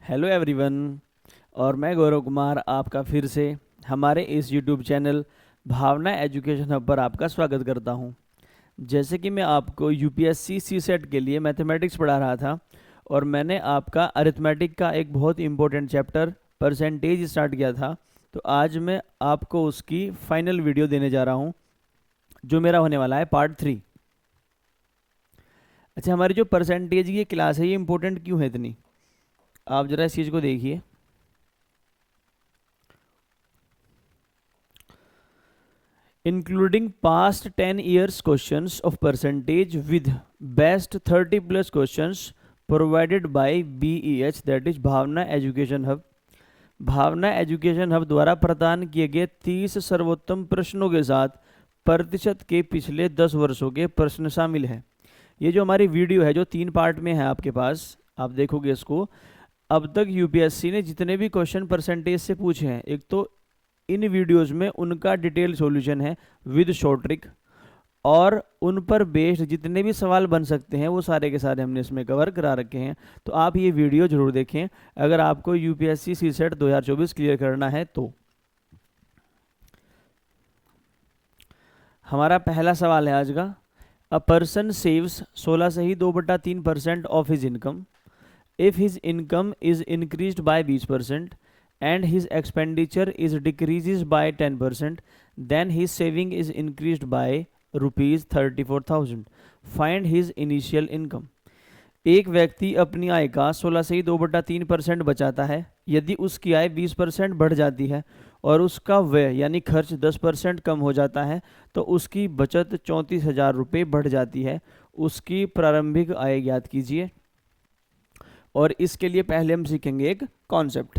Hello everyone. और मैं गौरव कुमार आपका फिर से हमारे इस यूट्यूब चैनल भावना एजुकेशन हब पर आपका स्वागत करता हूं। जैसे कि मैं आपको यूपीएससी सीसेट के लिए मैथमेटिक्स पढ़ा रहा था और मैंने आपका अरिथमेटिक का एक बहुत इंपॉर्टेंट चैप्टर परसेंटेज स्टार्ट किया था, तो आज मैं आपको उसकी फाइनल वीडियो देने जा रहा हूं, जो मेरा होने वाला है पार्ट 3। अच्छा, हमारी जो परसेंटेज की क्लास है ये इंपॉर्टेंट क्यों है इतनी, आप ज़रा इस चीज़ को देखिए। Including past 10 years questions of percentage with best 30 plus questions provided by BEH, that is Bhavna education hub. Bhavna education hub द्वारा प्रदान किए गए 30 सर्वोत्तम प्रश्नों के साथ प्रतिशत के पिछले 10 वर्षों के प्रश्न शामिल हैं। ये जो हमारी वीडियो है जो 3 पार्ट में है आपके पास, आप देखोगे इसको। अब तक यूपीएससी ने जितने भी क्वेश्चन परसेंटेज से पूछे हैं, एक तो इन वीडियोस में उनका डिटेल सॉल्यूशन है विद शॉर्ट ट्रिक, और उन पर बेस्ड जितने भी सवाल बन सकते हैं वो सारे के सारे हमने इसमें कवर करा रखे हैं। तो आप ये वीडियो जरूर देखें अगर आपको यूपीएससी सीसेट 2024 क्लियर करना है तो। हमारा पहला सवाल है आज का। अ पर्सन सेव्स 16 से ही 2/3% of his income. If his income is increased by 20% and his expenditure is decreases by 10%, then his saving is increased by rupees 34,000. Find his initial income. एक व्यक्ति अपनी आय का 16 से ही 2/3% बचाता है। यदि उसकी आय 20% बढ़ जाती है और उसका व्यय यानी खर्च 10% कम हो जाता है तो उसकी बचत 34,000 रुपये बढ़ जाती है। उसकी प्रारंभिक आय ज्ञात कीजिए। और इसके लिए पहले हम सीखेंगे एक कॉन्सेप्ट।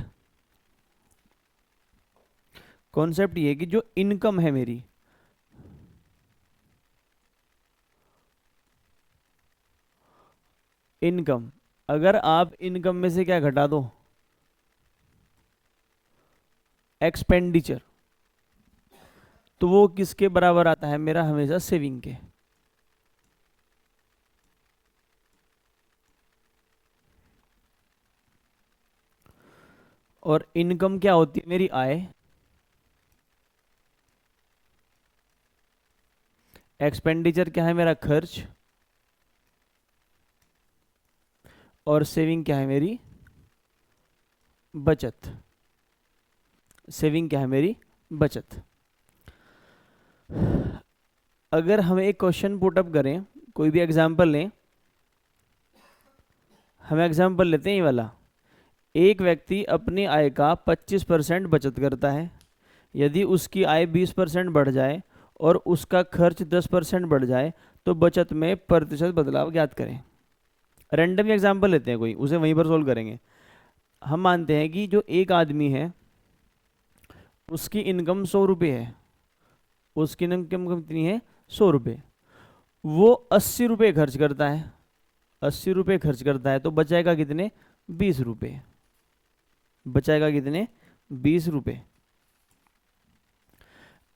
कॉन्सेप्ट ये कि जो इनकम है मेरी, इनकम, अगर आप इनकम में से क्या घटा दो, एक्सपेंडिचर, तो वो किसके बराबर आता है मेरा, हमेशा सेविंग के। और इनकम क्या होती है मेरी, आय। एक्सपेंडिचर क्या है मेरा, खर्च। और सेविंग क्या है मेरी, बचत। सेविंग क्या है मेरी, बचत। अगर हम एक क्वेश्चन पुटअप करें, कोई भी एग्जाम्पल लें, हम एग्जाम्पल लेते हैं ये वाला। एक व्यक्ति अपनी आय का 25% बचत करता है। यदि उसकी आय 20% बढ़ जाए और उसका खर्च 10% बढ़ जाए तो बचत में प्रतिशत बदलाव ज्ञात करें। रैंडम एग्जाम्पल लेते हैं कोई, उसे वहीं पर सोल्व करेंगे। हम मानते हैं कि जो एक आदमी है उसकी इनकम 100 रुपये है। उसकी इनकम कितनी है, 100 रुपये। वो 80 रुपये खर्च करता है। 80 रुपये खर्च करता है तो बचाएगा कितने, 20 रुपये। बचाएगा कितने, 20 रुपये।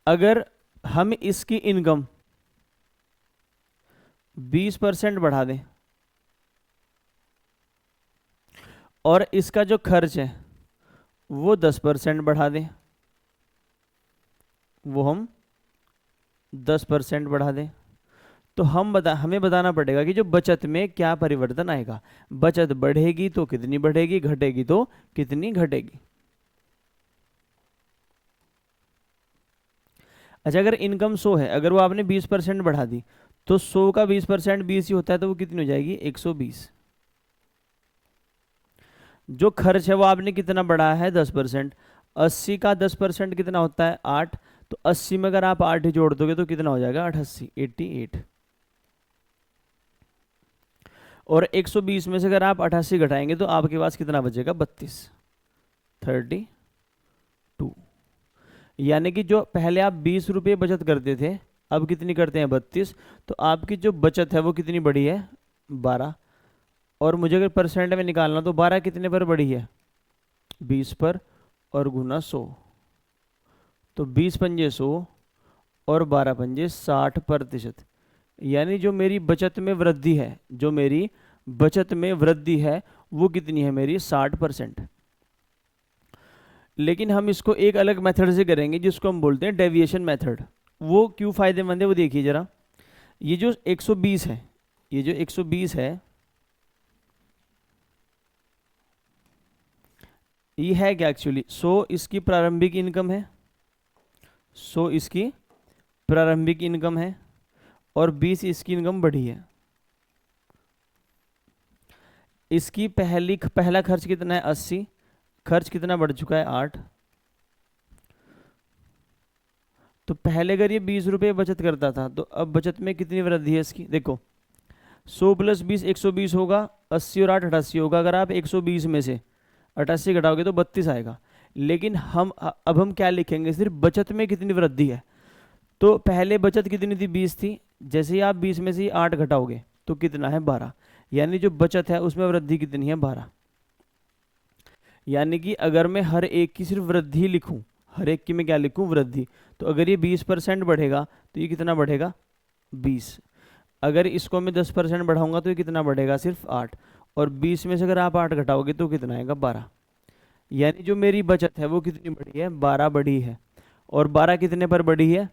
अगर हम इसकी इनकम 20% बढ़ा दें और इसका जो खर्च है वो 10% बढ़ा दें, वो हम 10% बढ़ा दें, तो हमें बताना पड़ेगा कि जो बचत में क्या परिवर्तन आएगा। बचत बढ़ेगी तो कितनी बढ़ेगी, घटेगी तो कितनी घटेगी। अच्छा, अगर इनकम 100 है, अगर वो आपने 20% बढ़ा दी तो 100 का 20% 20 ही होता है, तो वो कितनी हो जाएगी, 120। जो खर्च है वो आपने कितना बढ़ाया है, 10%। 80 का 10% कितना होता है, 8। तो 80 में अगर आप 8 ही जोड़ दोगे तो कितना हो जाएगा, 88, 88। और 120 में से अगर आप 88 घटाएंगे तो आपके पास कितना बचेगा, 32, 32। यानी कि जो पहले आप 20 रुपये बचत करते थे अब कितनी करते हैं, 32। तो आपकी जो बचत है वो कितनी बढ़ी है, 12। और मुझे अगर परसेंट में निकालना तो 12 कितने पर बढ़ी है, 20 पर, और गुना 100। तो 20 पंजे 100 और 12 पंजे 60%। यानी जो मेरी बचत में वृद्धि है, जो मेरी बचत में वृद्धि है वो कितनी है मेरी 60%। लेकिन हम इसको एक अलग मेथड से करेंगे जिसको हम बोलते हैं डेविएशन मेथड। वो क्यों फायदेमंद है वो देखिए जरा। ये जो 120 है, ये जो 120 है, ये है क्या एक्चुअली 100 इसकी प्रारंभिक इनकम है, 100 इसकी प्रारंभिक इनकम है और 20 इसकी इनकम बढ़ी है। इसकी पहला खर्च कितना है 80, खर्च कितना बढ़ चुका है 8। तो पहले अगर ये 20 रुपये बचत करता था तो अब बचत में कितनी वृद्धि है इसकी, देखो 100 + 20 120 होगा, 80 और 8 88 होगा। अगर आप 120 में से 88 घटाओगे तो 32 आएगा। लेकिन अब हम क्या लिखेंगे, सिर्फ बचत में कितनी वृद्धि है। तो पहले बचत कितनी थी 20 थी, जैसे ही आप 20 में से 8 घटाओगे तो कितना है 12, यानी जो बचत है उसमें वृद्धि कितनी है 12। यानी कि अगर मैं हर एक की सिर्फ वृद्धि लिखूं, हर एक की मैं क्या लिखूं वृद्धि, तो अगर ये 20% बढ़ेगा तो ये कितना बढ़ेगा 20। अगर इसको मैं 10% बढ़ाऊंगा तो ये कितना बढ़ेगा सिर्फ 8, और 20 में से अगर आप 8 घटाओगे तो कितना आएगा 12। यानी जो मेरी बचत है वो कितनी बढ़ी है 12 बढ़ी है। और 12 कितने पर बढ़ी है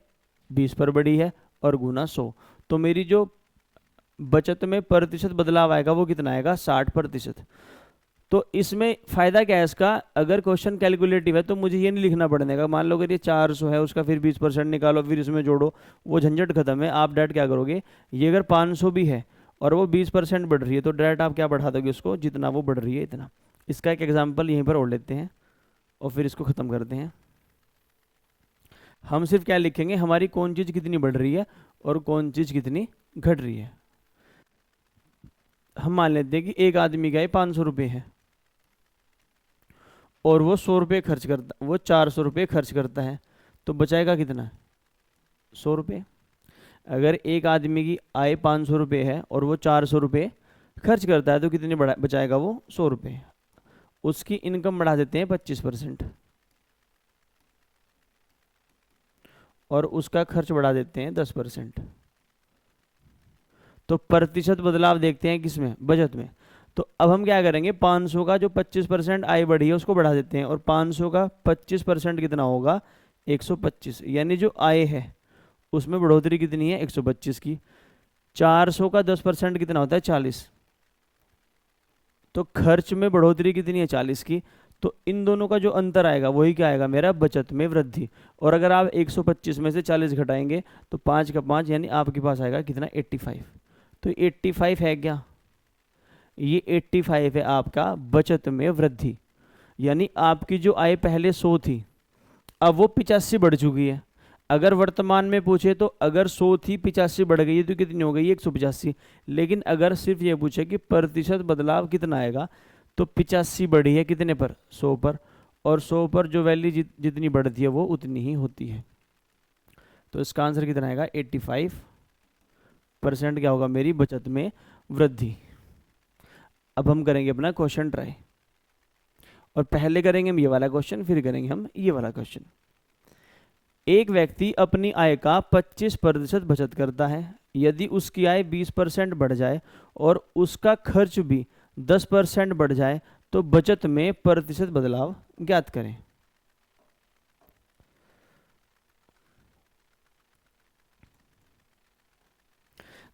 20 पर बढ़ी है, और गुना 100। तो मेरी जो बचत में प्रतिशत बदलाव आएगा वो कितना आएगा 60%। तो इसमें फ़ायदा क्या है इसका, अगर क्वेश्चन कैलकुलेटिव है तो मुझे ये नहीं लिखना पड़ने का। मान लो अगर ये 400 है, उसका फिर 20% निकालो, फिर इसमें जोड़ो, वो झंझट खत्म है। आप डायरेक्ट क्या करोगे, ये अगर 500 भी है और वो 20% बढ़ रही है तो डायरेक्ट आप क्या बढ़ा दोगे उसको, जितना वो बढ़ रही है इतना। इसका एक एग्जाम्पल यहीं पर और लेते हैं और फिर इसको ख़त्म करते हैं। हम सिर्फ क्या लिखेंगे, हमारी कौन चीज़ कितनी बढ़ रही है और कौन चीज़ कितनी घट रही है। हम मान लेते हैं कि एक आदमी का 500 रुपये है और वो 100 रुपये खर्च करता, वो 400 रुपये खर्च करता है, तो बचाएगा कितना 100 रुपये। अगर एक आदमी की आय 500 रुपये है और वो 400 रुपये खर्च करता है तो कितने बचाएगा वो 100 रुपये। उसकी इनकम बढ़ा देते हैं 25% और उसका खर्च बढ़ा देते हैं 10%। तो प्रतिशत बदलाव देखते हैं किसमें, बचत में। तो अब हम क्या करेंगे, 500 का जो 25% आय बढ़ी है उसको बढ़ा देते हैं, और 500 का 25% कितना होगा 125। यानी जो आय है उसमें बढ़ोतरी कितनी है 125 की। 400 का 10% कितना होता है 40, तो खर्च में बढ़ोतरी कितनी है 40 की। तो इन दोनों का जो अंतर आएगा वही क्या आएगा मेरा बचत में वृद्धि। और अगर आप 125 में से 40 घटाएंगे तो 5 का 5 यानी आपके पास आएगा कितना 85। तो 85 है क्या, ये 85 है आपका बचत में वृद्धि। यानी आपकी जो आय पहले 100 थी अब वो 85 बढ़ चुकी है। अगर वर्तमान में पूछे तो अगर 100 थी 85 बढ़ गई है तो कितनी हो गई 185। लेकिन अगर सिर्फ ये पूछे कि प्रतिशत बदलाव कितना आएगा तो 85 बढ़ी है कितने पर 100 पर, और 100 पर जो वैल्यू जितनी बढ़ती है वो उतनी ही होती है। तो इसका आंसर कितना आएगा 85% क्या होगा मेरी बचत में वृद्धि। अब हम करेंगे अपना क्वेश्चन ट्राई, और पहले करेंगे हम ये वाला क्वेश्चन, फिर करेंगे हम ये वाला क्वेश्चन। एक व्यक्ति अपनी आय का 25% बचत करता है। यदि उसकी आय 20% बढ़ जाए और उसका खर्च भी 10% बढ़ जाए तो बचत में प्रतिशत बदलाव ज्ञात करें।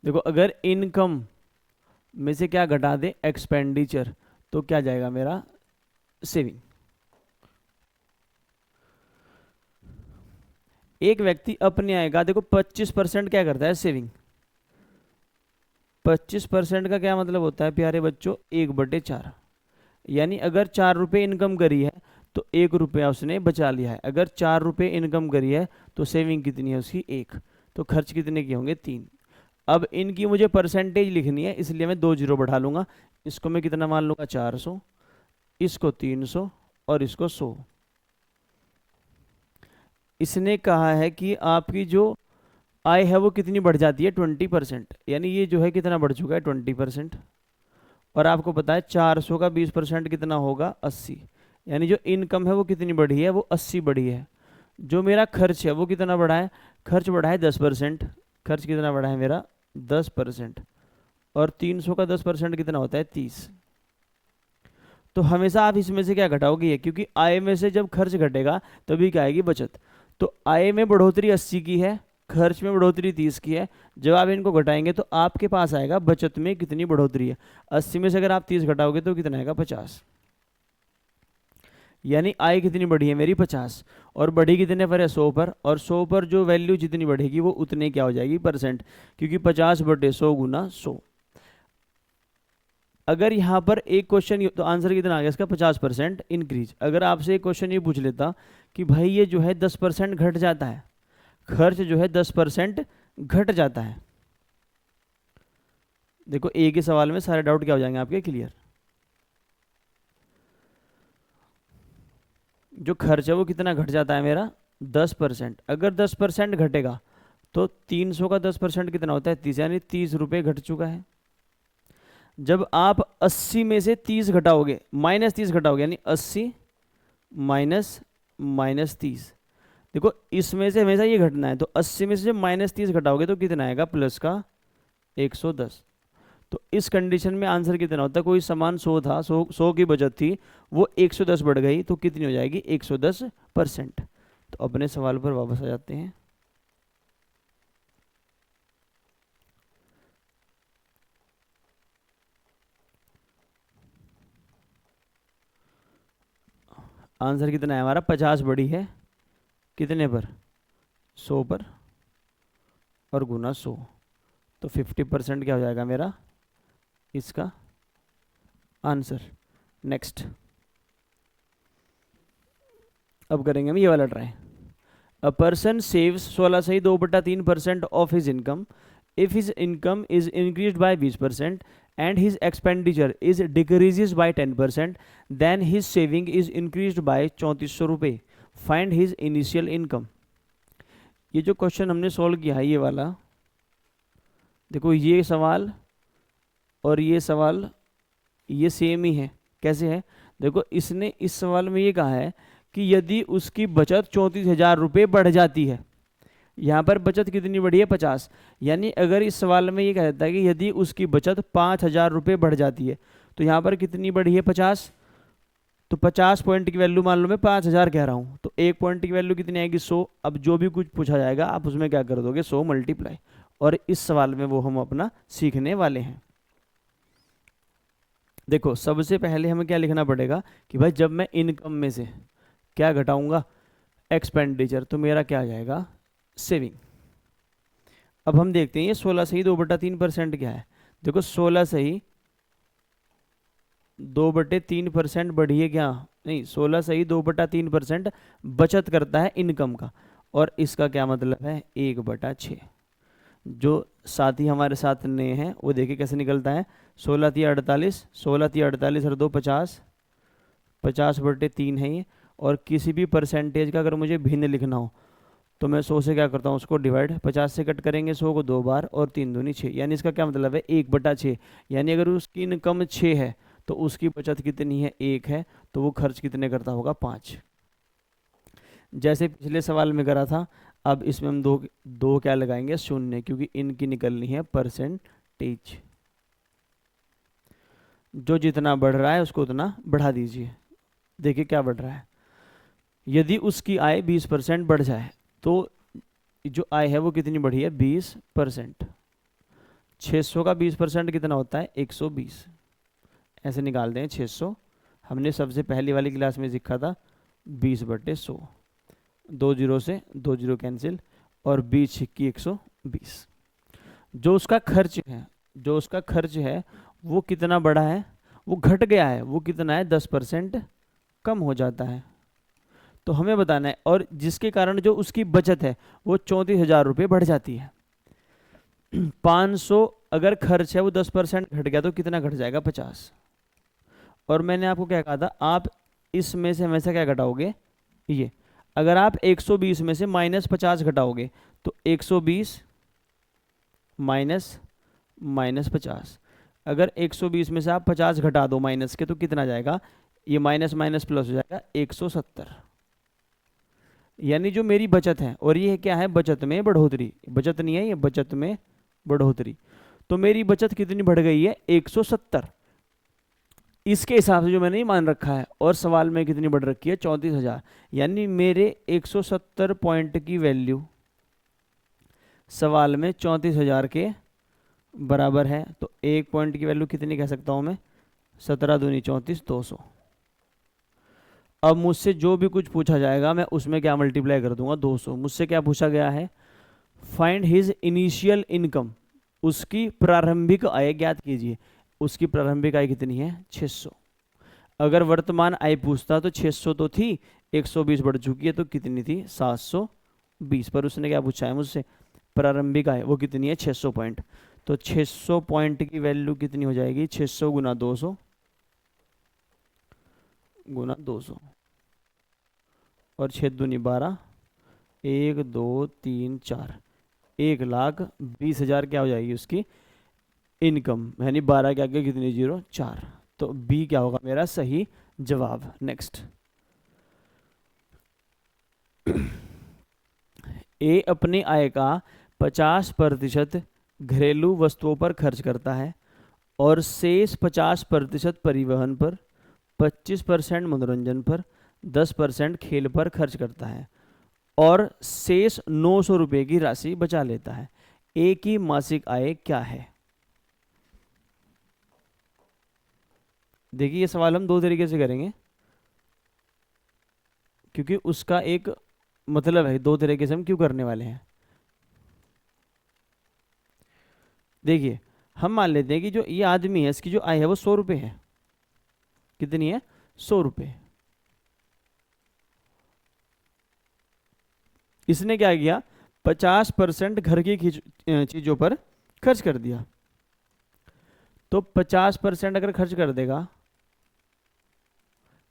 देखो अगर इनकम में से क्या घटा दे एक्सपेंडिचर, तो क्या जाएगा मेरा सेविंग। एक व्यक्ति अपनी आय का देखो 25% क्या करता है सेविंग। 25% का क्या मतलब होता है प्यारे बच्चों 1/4। यानी अगर 4 रुपये इनकम करी है तो 1 रुपया उसने बचा लिया है। अगर 4 रुपये इनकम करी है तो सेविंग कितनी है उसकी 1, तो खर्च कितने के होंगे 3। अब इनकी मुझे परसेंटेज लिखनी है इसलिए मैं 2 जीरो बढ़ा लूंगा। इसको मैं कितना मान लूंगा 400, इसको 300 और इसको 100। इसने कहा है कि आपकी जो आय है वो कितनी बढ़ जाती है 20%। यानी ये जो है कितना बढ़ चुका है 20%। और आपको पता है 400 का 20% कितना होगा 80। यानी जो इनकम है वो कितनी बढ़ी है वो 80 बढ़ी है। जो मेरा खर्च है वो कितना बढ़ा है, खर्च बढ़ा है 10%। खर्च कितना बढ़ा है मेरा 10%। और 300 का 10% कितना होता है 30। तो हमेशा आप इसमें से क्या घटाओगे ये, क्योंकि आय में से जब खर्च घटेगा तभी क्या आएगी बचत। तो आय में बढ़ोतरी 80 की है, खर्च में बढ़ोतरी 30 की है। जब आप इनको घटाएंगे तो आपके पास आएगा बचत में कितनी बढ़ोतरी है। 80 में से अगर आप 30 घटाओगे तो कितना आएगा 50। यानी आय कितनी बढ़ी है मेरी 50, और बढ़ी कितने पर है 100 पर, और 100 पर जो वैल्यू जितनी बढ़ेगी वो उतने क्या हो जाएगी परसेंट, क्योंकि 50/100 गुना 100। अगर यहाँ पर एक क्वेश्चन, तो आंसर कितना आ गया इसका 50% इंक्रीज। अगर आपसे एक क्वेश्चन ये पूछ लेता कि भाई ये जो है 10% घट जाता है, खर्च जो है 10% घट जाता है, देखो एक ही सवाल में सारे डाउट क्या हो जाएंगे आपके क्लियर। जो खर्च है वो कितना घट जाता है मेरा 10%। अगर 10% घटेगा तो 300 का 10% कितना होता है 30, यानी 30 रुपये घट चुका है। जब आप 80 में से 30 घटाओगे, -30 घटाओगे, यानी 80 माइनस 30, देखो इसमें से हमेशा ये घटना है, तो 80 में से जब -30 घटाओगे तो कितना आएगा प्लस का 110। तो इस कंडीशन में आंसर कितना होता है, कोई सामान 100 था, 100 की बचत थी, वो 110 बढ़ गई तो कितनी हो जाएगी 110%। तो अपने सवाल पर वापस आ जाते हैं। आंसर कितना है हमारा 50 बढ़ी है कितने पर 100 पर, और गुना 100, तो 50% क्या हो जाएगा मेरा इसका आंसर। नेक्स्ट, अब करेंगे हम ये वाला ट्राई। अ पर्सन सेव्स 16 सही 2/3% of his income if his income is increased by 20% and his expenditure is decreases by 10%, then his saving is increased by 3400 रुपये। Find his initial income। ये जो question हमने सॉल्व किया है ये वाला, देखो ये सवाल और ये सवाल ये सेम ही है। कैसे है, देखो इसने इस सवाल में ये कहा है कि यदि उसकी बचत 34,000 रुपये बढ़ जाती है, यहाँ पर बचत कितनी बढ़ी है 50, यानी अगर इस सवाल में ये कह देता है कि यदि उसकी बचत 5,000 रुपये बढ़ जाती है, तो यहाँ पर कितनी बढ़ी है 50, तो 50 पॉइंट की वैल्यू मान लो मैं 5,000 कह रहा हूँ, तो एक पॉइंट की वैल्यू कितनी आएगी 100। अब जो भी कुछ पूछा जाएगा आप उसमें क्या कर दोगे 100 मल्टीप्लाई, और इस सवाल में वो हम अपना सीखने वाले हैं। देखो सबसे पहले हमें क्या लिखना पड़ेगा कि भाई जब मैं इनकम में से क्या घटाऊंगा एक्सपेंडिचर, तो मेरा क्या आ जाएगा सेविंग। अब हम देखते हैं ये 16 सही 2/3% क्या है। देखो 16 सही 2/3% बढ़ी है क्या, नहीं 16 सही 2/3% बचत करता है इनकम का, और इसका क्या मतलब है 1/6। जो साथी हमारे साथ नए हैं वो देखिए कैसे निकलता है, 16 × 48, 16 × 48 और 2 50, 50/3 है ये। और किसी भी परसेंटेज का अगर मुझे भिन्न लिखना हो तो मैं 100 से क्या करता हूँ उसको डिवाइड, 50 से कट करेंगे 100 को 2 बार, और 3 दूनी 6, यानी इसका क्या मतलब है 1/6। यानी अगर उसकी इनकम 6 है तो उसकी बचत कितनी है 1 है, तो वो खर्च कितने करता होगा 5। जैसे पिछले सवाल में करा था, अब इसमें हम दो क्या लगाएंगे 0, क्योंकि इनकी निकलनी है परसेंटेज। जो जितना बढ़ रहा है उसको उतना बढ़ा दीजिए। देखिए क्या बढ़ रहा है, यदि उसकी आय 20% बढ़ जाए तो जो आय है वो कितनी बढ़ी है 20%। 600 का 20% कितना होता है 120। ऐसे निकाल दें 600, हमने सबसे पहली वाली क्लास में सीखा था 20/100, 2 जीरो से 2 जीरो कैंसिल, और 20 की 120। जो उसका खर्च है वो कितना बढ़ा है, वो घट गया है, वो कितना है 10% कम हो जाता है, तो हमें बताना है। और जिसके कारण जो उसकी बचत है वो 34,000 रुपये बढ़ जाती है। 500 अगर खर्च है वो 10% घट गया तो कितना घट जाएगा 50। और मैंने आपको क्या कहा था, आप इसमें से हमेशा क्या घटाओगे ये, अगर आप 120 में से -50 घटाओगे तो 120 माइनस 50। अगर 120 में से आप 50 घटा दो माइनस के तो कितना जाएगा, ये माइनस माइनस प्लस हो जाएगा 170। यानी जो मेरी बचत है, और ये क्या है बचत में बढ़ोतरी, बचत नहीं है ये बचत में बढ़ोतरी। तो मेरी बचत कितनी बढ़ गई है, 170। इसके हिसाब से जो मैंने मान रखा है, और सवाल में कितनी बढ़ रखी है, 34,000। यानी मेरे 170 पॉइंट की वैल्यू सवाल में 34,000 के बराबर है। तो एक पॉइंट की वैल्यू कितनी कह सकता हूं मैं, 17 दूनी 34, 200। अब मुझसे जो भी कुछ पूछा जाएगा मैं उसमें क्या मल्टीप्लाई कर दूंगा, 200। मुझसे क्या पूछा गया है, फाइंड हिज इनिशियल इनकम, उसकी प्रारंभिक आय ज्ञात कीजिए। उसकी प्रारंभिक आय कितनी है, 600। अगर वर्तमान आय पूछता तो 600 तो थी, 120 बढ़ चुकी है, तो कितनी थी, 720। पर उसने क्या पूछा है मुझसे, प्रारंभिक आय, वो कितनी है, 600 पॉइंट। तो 600 पॉइंट की वैल्यू कितनी हो जाएगी, 600 गुना 200 गुना 200, और 6 दूनी 12, 1 2 3 4, 1,20,000 क्या हो जाएगी उसकी इनकम। यानी 12 के आगे कितनी जीरो, 4। तो बी क्या होगा मेरा सही जवाब। नेक्स्ट, ए अपनी आय का 50% घरेलू वस्तुओं पर खर्च करता है और शेष 50% परिवहन पर, 25% मनोरंजन पर, 10% खेल पर खर्च करता है और शेष 900 रुपये की राशि बचा लेता है। ए की मासिक आय क्या है। देखिए ये सवाल हम दो तरीके से करेंगे, क्योंकि उसका एक मतलब है, दो तरीके से हम क्यों करने वाले हैं। देखिए हम मान लेते हैं कि जो ये आदमी है इसकी जो आय है वो 100 रुपये है। कितनी है, 100 रुपये। इसने क्या किया, 50% घर की चीजों पर खर्च कर दिया। तो 50% अगर खर्च कर देगा,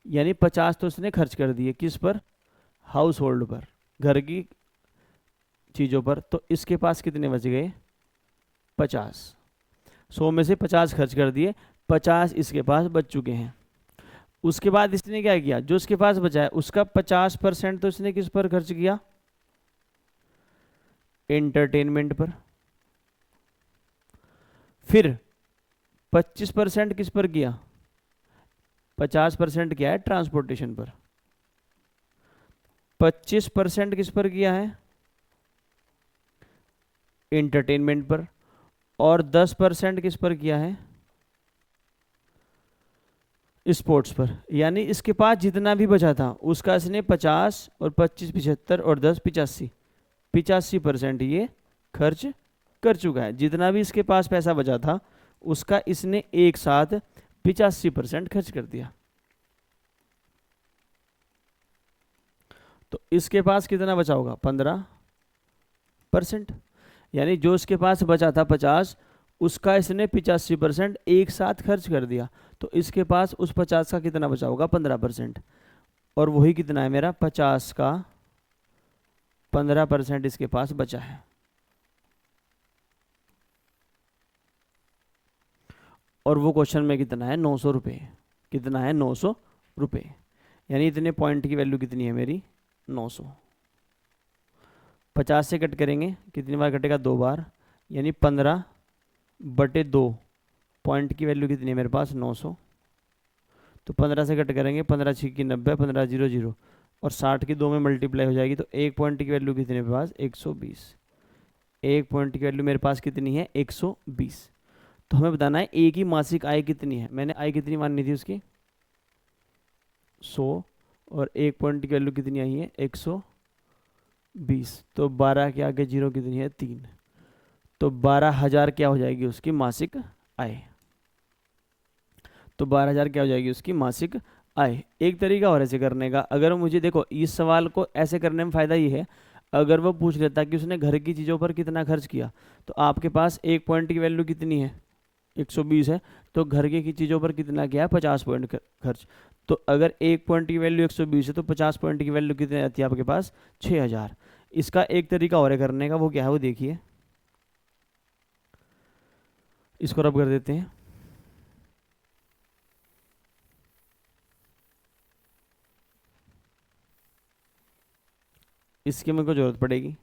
यानी 50 तो उसने खर्च कर दिए किस पर, हाउस होल्ड पर, घर की चीजों पर। तो इसके पास कितने बच गए, 50। 100 में से 50 खर्च कर दिए, 50 इसके पास बच चुके हैं। उसके बाद इसने क्या किया, जो उसके पास बचा है उसका 50% तो इसने किस पर खर्च किया, एंटरटेनमेंट पर। फिर 25% किस पर किया, 50% क्या है, ट्रांसपोर्टेशन पर। 25% किस पर किया है, एंटरटेनमेंट पर। और 10% किस पर किया है, स्पोर्ट्स पर। यानी इसके पास जितना भी बचा था उसका इसने 50 और 25 75 और 10 85, 85% ये खर्च कर चुका है। जितना भी इसके पास पैसा बचा था उसका इसने एक साथ 85% खर्च कर दिया। तो इसके पास कितना बचा होगा, 15%। यानी जो इसके पास बचा था 50, उसका इसने 85% एक साथ खर्च कर दिया। तो इसके पास उस 50 का कितना बचा होगा, 15%। और वही कितना है मेरा, 50 का 15% इसके पास बचा है। और वो क्वेश्चन में कितना है, 900 रुपये। कितना है, 900 रुपये। यानी इतने पॉइंट की वैल्यू कितनी है मेरी, 900। 50 से कट करेंगे, कितनी बार कटेगा, 2 बार। यानी 15/2, पॉइंट की वैल्यू कितनी है मेरे पास, 900। तो 15 से कट करेंगे, 15 6 की 90, 15 0 0, और 60 की 2 में मल्टीप्लाई हो जाएगी। तो एक पॉइंट की वैल्यू कितनी है मेरे पास, 120। एक पॉइंट की वैल्यू मेरे पास कितनी है, 120। तो हमें बताना है ए की मासिक आय कितनी है। मैंने आय कितनी माननी थी उसकी, 100, और एक पॉइंट की वैल्यू कितनी आई है, 120। तो 12 के आगे जीरो कितनी है, 3। तो 12,000 क्या हो जाएगी उसकी मासिक आय। तो 12,000 क्या हो जाएगी उसकी मासिक आय। एक तरीका और ऐसे करने का, अगर मुझे देखो इस सवाल को ऐसे करने में फ़ायदा ये है, अगर वो पूछ लेता कि उसने घर की चीज़ों पर कितना खर्च किया, तो आपके पास एक पॉइंट की वैल्यू कितनी है, 120 है। तो घर की चीज़ों पर कितना किया है, 50 पॉइंट खर्च। तो अगर एक पॉइंट की वैल्यू 120 है तो 50 पॉइंट की वैल्यू कितनी आती है आपके पास, 6,000। इसका एक तरीका और है करने का, वो क्या है वो देखिए। इसको रब कर देते हैं। इसकी मेरे को जरूरत पड़ेगी।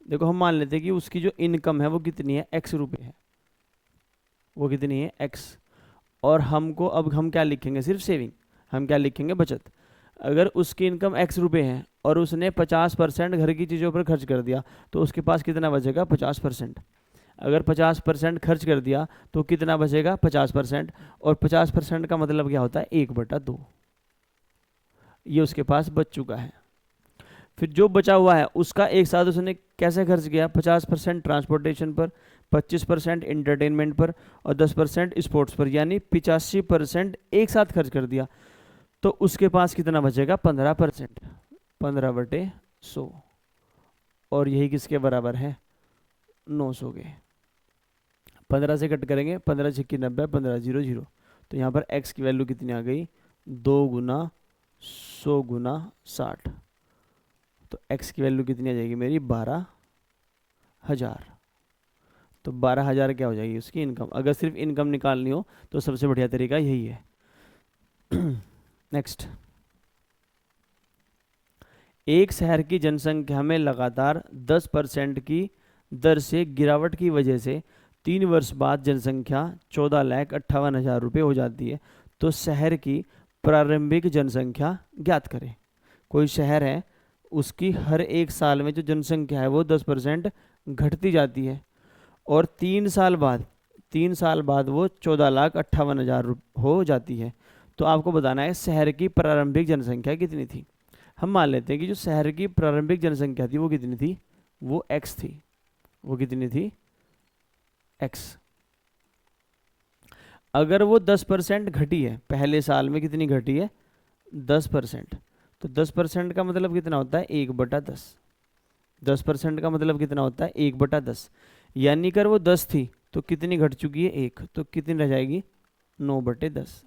देखो हम मान लेते हैं कि उसकी जो इनकम है वो कितनी है, x रुपये है। वो कितनी है x। और हमको अब हम क्या लिखेंगे, सिर्फ सेविंग, हम क्या लिखेंगे, बचत। अगर उसकी इनकम x रुपये है और उसने 50% घर की चीज़ों पर खर्च कर दिया तो उसके पास कितना बचेगा, 50%। अगर 50% खर्च कर दिया तो कितना बचेगा, 50%। और 50% का मतलब क्या होता है, 1/2। ये उसके पास बच चुका है। फिर जो बचा हुआ है उसका एक साथ उसने कैसे खर्च किया, 50% ट्रांसपोर्टेशन पर, 25% इंटरटेनमेंट पर और 10% स्पोर्ट्स पर, यानी 85% एक साथ खर्च कर दिया। तो उसके पास कितना बचेगा, 15%, 15/100। और यही किसके बराबर है, 900 के। 15 से कट करेंगे, 15 छक्की 90, 15 0 0। तो यहाँ पर x की वैल्यू कितनी आ गई, 2 गुना 100 गुना 60। तो x की वैल्यू कितनी आ जाएगी मेरी, 12,000। तो 12,000 क्या हो जाएगी उसकी इनकम। अगर सिर्फ इनकम निकालनी हो तो सबसे बढ़िया तरीका यही है। नेक्स्ट, एक शहर की जनसंख्या में लगातार 10% की दर से गिरावट की वजह से 3 वर्ष बाद जनसंख्या 14,58,000 रुपये हो जाती है। तो शहर की प्रारंभिक जनसंख्या ज्ञात करें। कोई शहर है, उसकी हर एक साल में जो जनसंख्या है वो 10% घटती जाती है और 3 साल बाद वो 14,58,000 हो जाती है। तो आपको बताना है शहर की प्रारंभिक जनसंख्या कितनी थी। हम मान लेते हैं कि जो शहर की प्रारंभिक जनसंख्या थी वो कितनी थी, वो x थी। वो कितनी थी, x। अगर वो 10% घटी है, पहले साल में कितनी घटी है, 10%। तो 10% का मतलब कितना होता है, 1/10। 10% का मतलब कितना होता है, 1/10। यानी कर वो 10 थी तो कितनी घट चुकी है, 1। तो कितनी रह जाएगी, 9/10।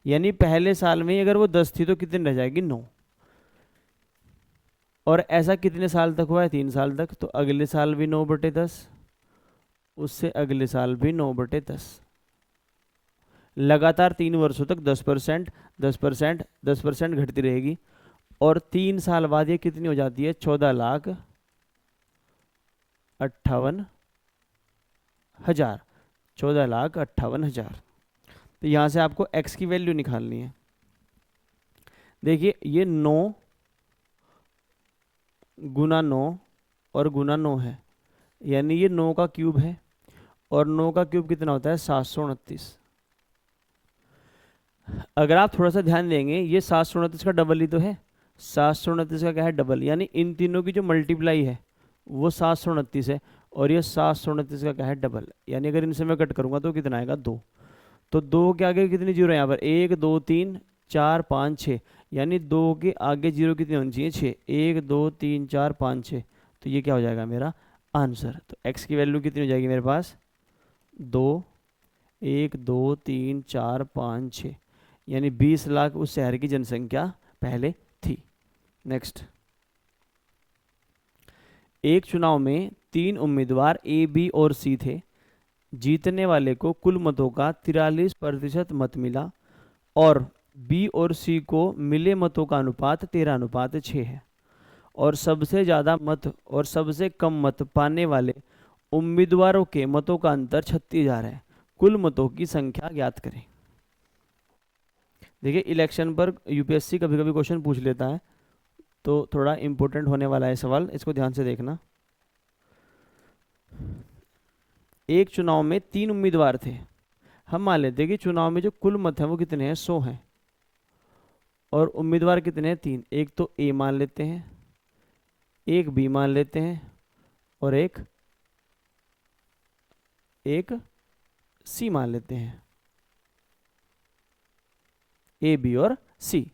यानी पहले साल में अगर वो 10 थी तो कितनी रह जाएगी, 9। और ऐसा कितने साल तक हुआ है, 3 साल तक। तो अगले साल भी 9/10, उससे अगले साल भी 9/10। लगातार 3 वर्षों तक 10%, 10%, 10% घटती रहेगी। और 3 साल बाद ये कितनी हो जाती है, 14,58,000। 14,58,000। तो यहाँ से आपको x की वैल्यू निकालनी है। देखिए ये 9 गुना 9 और गुना 9 है, यानी ये 9 का क्यूब है। और 9 का क्यूब कितना होता है, 729। अगर आप थोड़ा सा ध्यान देंगे, ये 729 का डबल ही तो है। 729 का क्या है, डबल। यानी इन तीनों की जो मल्टीप्लाई है वो 729 है और ये 729 का क्या है, डबल। यानी अगर इनसे मैं कट करूंगा तो कितना आएगा, 2। तो 2 के आगे कितनी जीरो है यहाँ पर, 1 2 3 4 5 6। यानी 2 के आगे जीरो कितनी होनी चाहिए, 6। 1 2 3 4 5 6। तो ये क्या हो जाएगा मेरा आंसर। तो x की वैल्यू कितनी हो जाएगी मेरे पास, 2, 1 2 3 4 5 6। यानी 20 लाख उस शहर की जनसंख्या पहले थी। नेक्स्ट, एक चुनाव में 3 उम्मीदवार ए, बी और सी थे। जीतने वाले को कुल मतों का 43% मत मिला और बी और सी को मिले मतों का अनुपात 13:6 है। और सबसे ज़्यादा मत और सबसे कम मत पाने वाले उम्मीदवारों के मतों का अंतर 36,000 है। कुल मतों की संख्या ज्ञात करें। देखिए इलेक्शन पर यूपीएससी कभी कभी क्वेश्चन पूछ लेता है, तो थोड़ा इम्पोर्टेंट होने वाला है सवाल, इसको ध्यान से देखना। एक चुनाव में 3 उम्मीदवार थे। हम मान लेते हैं कि चुनाव में जो कुल मत हैं वो कितने हैं, 100 हैं। और उम्मीदवार कितने हैं, 3। एक तो ए मान लेते हैं, एक बी मान लेते हैं और एक सी मान लेते हैं। ए बी और सी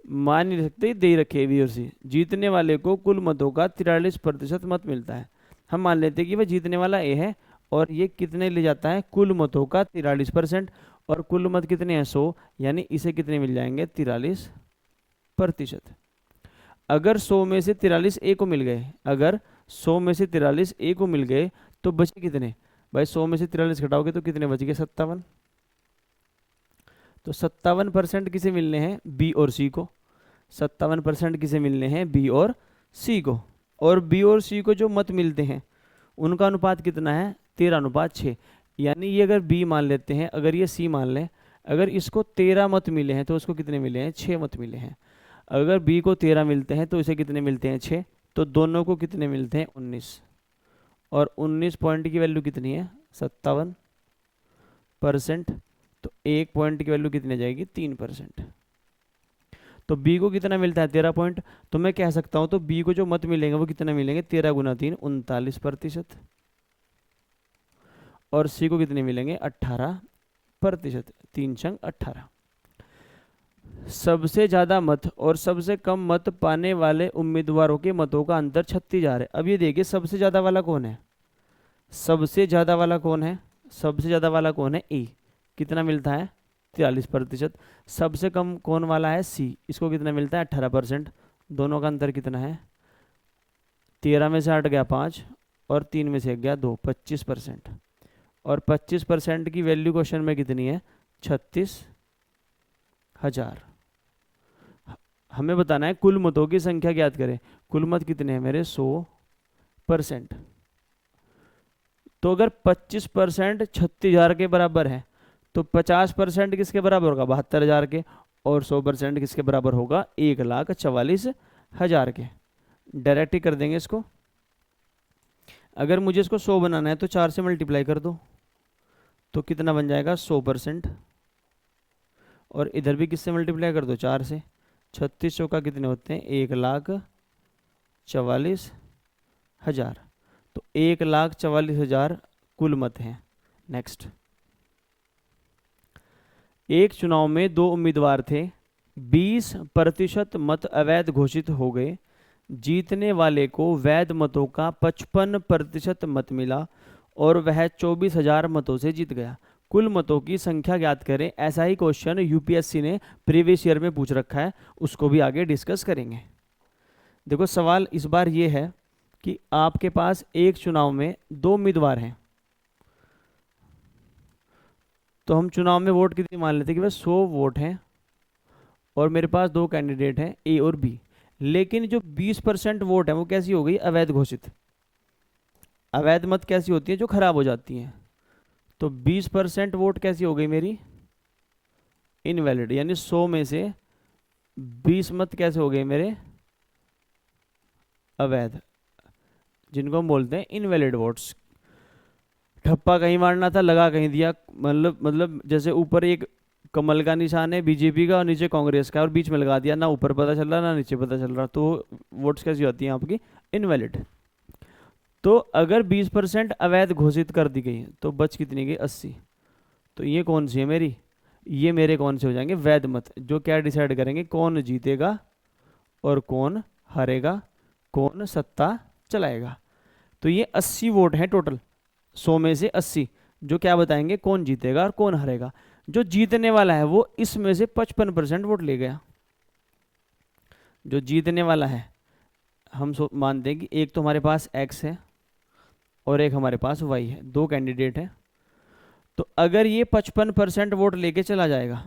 मान नहीं सकते, दे रखे बी और सी। जीतने वाले को कुल मतों का 43% मत मिलता है। हम मान लेते हैं कि वह जीतने वाला ए है और ये कितने ले जाता है, कुल मतों का 43%। और कुल मत कितने हैं, 100। यानी इसे कितने मिल जाएंगे, 43%। अगर 100 में से 43 ए को मिल गए, अगर 100 में से 43 ए को मिल गए तो बचे कितने भाई, 100 में से 43 घटाओगे तो कितने बच गए, 57। तो 57% किसे मिलने हैं, बी और सी को। 57% किसे मिलने हैं, बी और सी को। और बी और सी को जो मत मिलते हैं उनका अनुपात कितना है, 13:6। यानी ये अगर बी मान लेते हैं, अगर ये सी मान लें, अगर इसको 13 मत मिले हैं तो उसको कितने मिले हैं? 6 मत मिले हैं। अगर बी को 13 मिलते हैं तो इसे कितने मिलते हैं? 6। तो दोनों को कितने मिलते हैं? 19। और 19 पॉइंट की वैल्यू कितनी है? 57%। तो 1 पॉइंट की वैल्यू कितनी आ जाएगी? 3%। तो बी को कितना मिलता है? 13 पॉइंट। तो मैं कह सकता हूं तो बी को जो मत मिलेंगे वो कितने मिलेंगे? 13 गुना 3 39%। और सी को कितने मिलेंगे? 18%। 3×18। सबसे ज्यादा मत और सबसे कम मत पाने वाले उम्मीदवारों के मतों का अंतर 36,000 है। अब ये देखिए सबसे ज्यादा वाला कौन है? सबसे ज्यादा वाला कौन है? सबसे ज्यादा वाला कौन है? ए। कितना मिलता है? 43%। सबसे कम कौन वाला है? सी। इसको कितना मिलता है? 18%। दोनों का अंतर कितना है? 13 में से 8 गया 5 और 3 में से 1 गया 2, 25%। और 25% की वैल्यू क्वेश्चन में कितनी है? 36,000। हमें बताना है कुल मतों की संख्या ज्ञात करें। कुल मत कितने हैं मेरे? 100%। तो अगर 25% 36,000 के बराबर है तो 50% किसके बराबर होगा? 72,000 के। और 100% किसके बराबर होगा? 1,44,000 के। डायरेक्ट ही कर देंगे इसको। अगर मुझे इसको 100 बनाना है तो 4 से मल्टीप्लाई कर दो, तो कितना बन जाएगा? 100%। और इधर भी किससे मल्टीप्लाई कर दो? 4 से। 36 चौका कितने होते हैं? 1,44,000। तो 1,44,000 कुल मत हैं। नेक्स्ट। एक चुनाव में 2 उम्मीदवार थे, 20% मत अवैध घोषित हो गए। जीतने वाले को वैध मतों का 55% मत मिला और वह 24,000 मतों से जीत गया। कुल मतों की संख्या ज्ञात करें। ऐसा ही क्वेश्चन यूपीएससी ने प्रीवियस ईयर में पूछ रखा है, उसको भी आगे डिस्कस करेंगे। देखो सवाल इस बार ये है कि आपके पास एक चुनाव में 2 उम्मीदवार हैं, तो हम चुनाव में वोट कितनी मान लेते हैं कि बस 100 वोट हैं और मेरे पास 2 कैंडिडेट हैं ए और बी। लेकिन जो 20% वोट है वो कैसी हो गई? अवैध घोषित। अवैध मत कैसी होती है? जो खराब हो जाती हैं। तो 20% वोट कैसी हो गई मेरी? इनवैलिड। यानी 100 में से 20 मत कैसे हो गए मेरे? अवैध, जिनको हम बोलते हैं इनवैलिड वोट्स। ठप्पा कहीं मारना था, लगा कहीं दिया। मतलब जैसे ऊपर एक कमल का निशान है बीजेपी का और नीचे कांग्रेस का, और बीच में लगा दिया, ना ऊपर पता चल रहा ना नीचे पता चल रहा, तो वोट्स कैसी होती हैं आपकी? इनवैलिड। तो अगर 20% अवैध घोषित कर दी गई तो बच कितनी गई? 80। तो ये कौन सी है मेरी? ये मेरे कौन से हो जाएंगे? वैध मत, जो क्या डिसाइड करेंगे कौन जीतेगा और कौन हारेगा, कौन सत्ता चलाएगा। तो ये 80 वोट हैं टोटल, 100 में से 80, जो क्या बताएंगे कौन जीतेगा और कौन हारेगा। जो जीतने वाला है वो इसमें से 55% वोट ले गया। जो जीतने वाला है, हम मानते हैं कि एक तो हमारे पास एक्स है और एक हमारे पास वाई है, 2 कैंडिडेट हैं। तो अगर ये 55% वोट लेके चला जाएगा,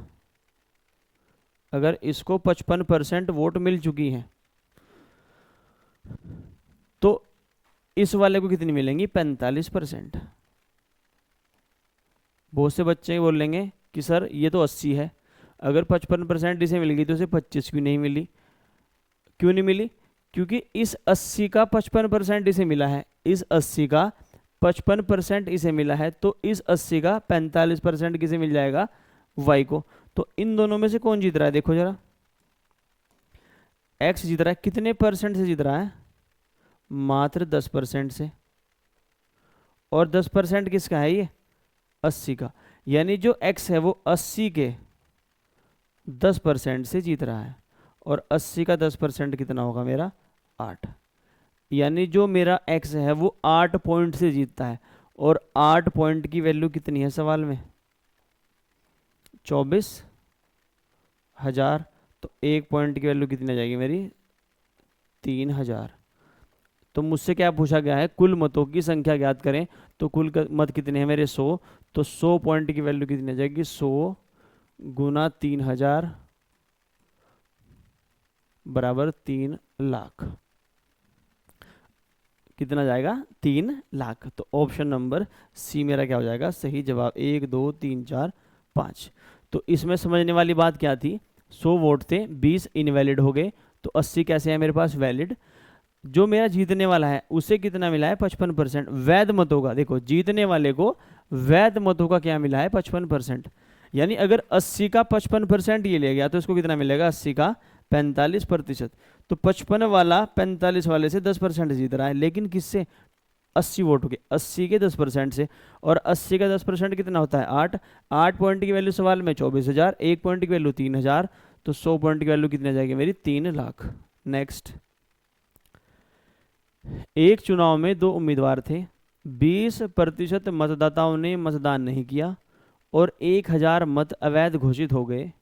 अगर इसको 55% वोट मिल चुकी हैं, तो इस वाले को कितनी मिलेंगी? 45%। बहुत से बच्चे बोल लेंगे कि सर ये तो 80 है, अगर 55% इसे मिल गई तो इसे 25 क्यों नहीं मिली? क्यों नहीं मिली? क्योंकि इस 80 का 55% इसे मिला है, इस 80 का 55% इसे मिला है, तो इस 80 का 45% किसे मिल जाएगा? वाई को। तो इन दोनों में से कौन जीत रहा है? देखो जरा, एक्स जीत रहा है। कितने परसेंट से जीत रहा है? मात्र 10% से। और 10% किसका है? ये 80 का। यानी जो एक्स है वो 80 के 10% से जीत रहा है, और 80 का 10% कितना होगा मेरा? 8। यानी जो मेरा एक्स है वो 8 पॉइंट से जीतता है। और 8 पॉइंट की वैल्यू कितनी है सवाल में? 24,000। तो 1 पॉइंट की वैल्यू कितनी आ जाएगी मेरी? 3,000। तो मुझसे क्या पूछा गया है? कुल मतों की संख्या ज्ञात करें। तो कुल मत कितने हैं मेरे? 100। तो 100 पॉइंट की वैल्यू कितनी आ जाएगी? 100 गुना 3,000 बराबर 3 लाख। कितना जाएगा 3 लाख। तो ऑप्शन नंबर सी मेरा क्या हो जाएगा सही जवाब। 1 2 3 4 5। तो इसमें समझने वाली बात क्या थी, 100 वोट थे, 20 इनवैलिड हो गए, तो 80 कैसे है मेरे पास वैलिड। जो मेरा जीतने वाला है उसे कितना मिला है 55%। वैध मतों का देखो, जीतने वाले को वैध मतों का क्या मिला है 55%। यानी अगर 80 का 55% ये ले गया तो इसको कितना मिलेगा 80 का 45%। तो 55 वाला 45 वाले से 10% जीत रहा है, लेकिन किससे 80 वोट हो गए, 80 के 10% से। और 80 का 10% कितना होता है 8। 8 पॉइंट की वैल्यू सवाल में 24,000, 1 पॉइंट की वैल्यू 3,000, तो 100 पॉइंट की वैल्यू कितनी आ जाएगी मेरी 3 लाख। नेक्स्ट, एक चुनाव में 2 उम्मीदवार थे, 20% मतदाताओं ने मतदान नहीं किया और 1,000 मत अवैध घोषित हो गए।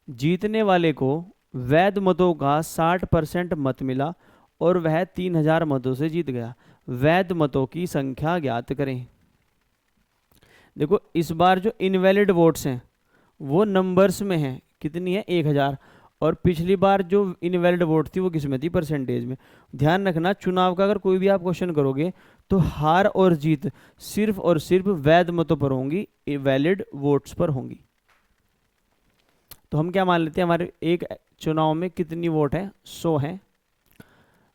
जीतने वाले को वैध मतों का 60% मत मिला और वह 3,000 मतों से जीत गया। वैध मतों की संख्या ज्ञात करें। देखो इस बार जो इनवैलिड वोट्स हैं वो नंबर्स में हैं, कितनी है 1,000, और पिछली बार जो इनवैलिड वोट थी वो किस में थी परसेंटेज में। ध्यान रखना, चुनाव का अगर कोई भी आप क्वेश्चन करोगे तो हार और जीत सिर्फ और सिर्फ वैध मतों पर होंगी, वैलिड वोट्स पर होंगी। तो हम क्या मान लेते हैं, हमारे एक चुनाव में कितनी वोट है 100 है,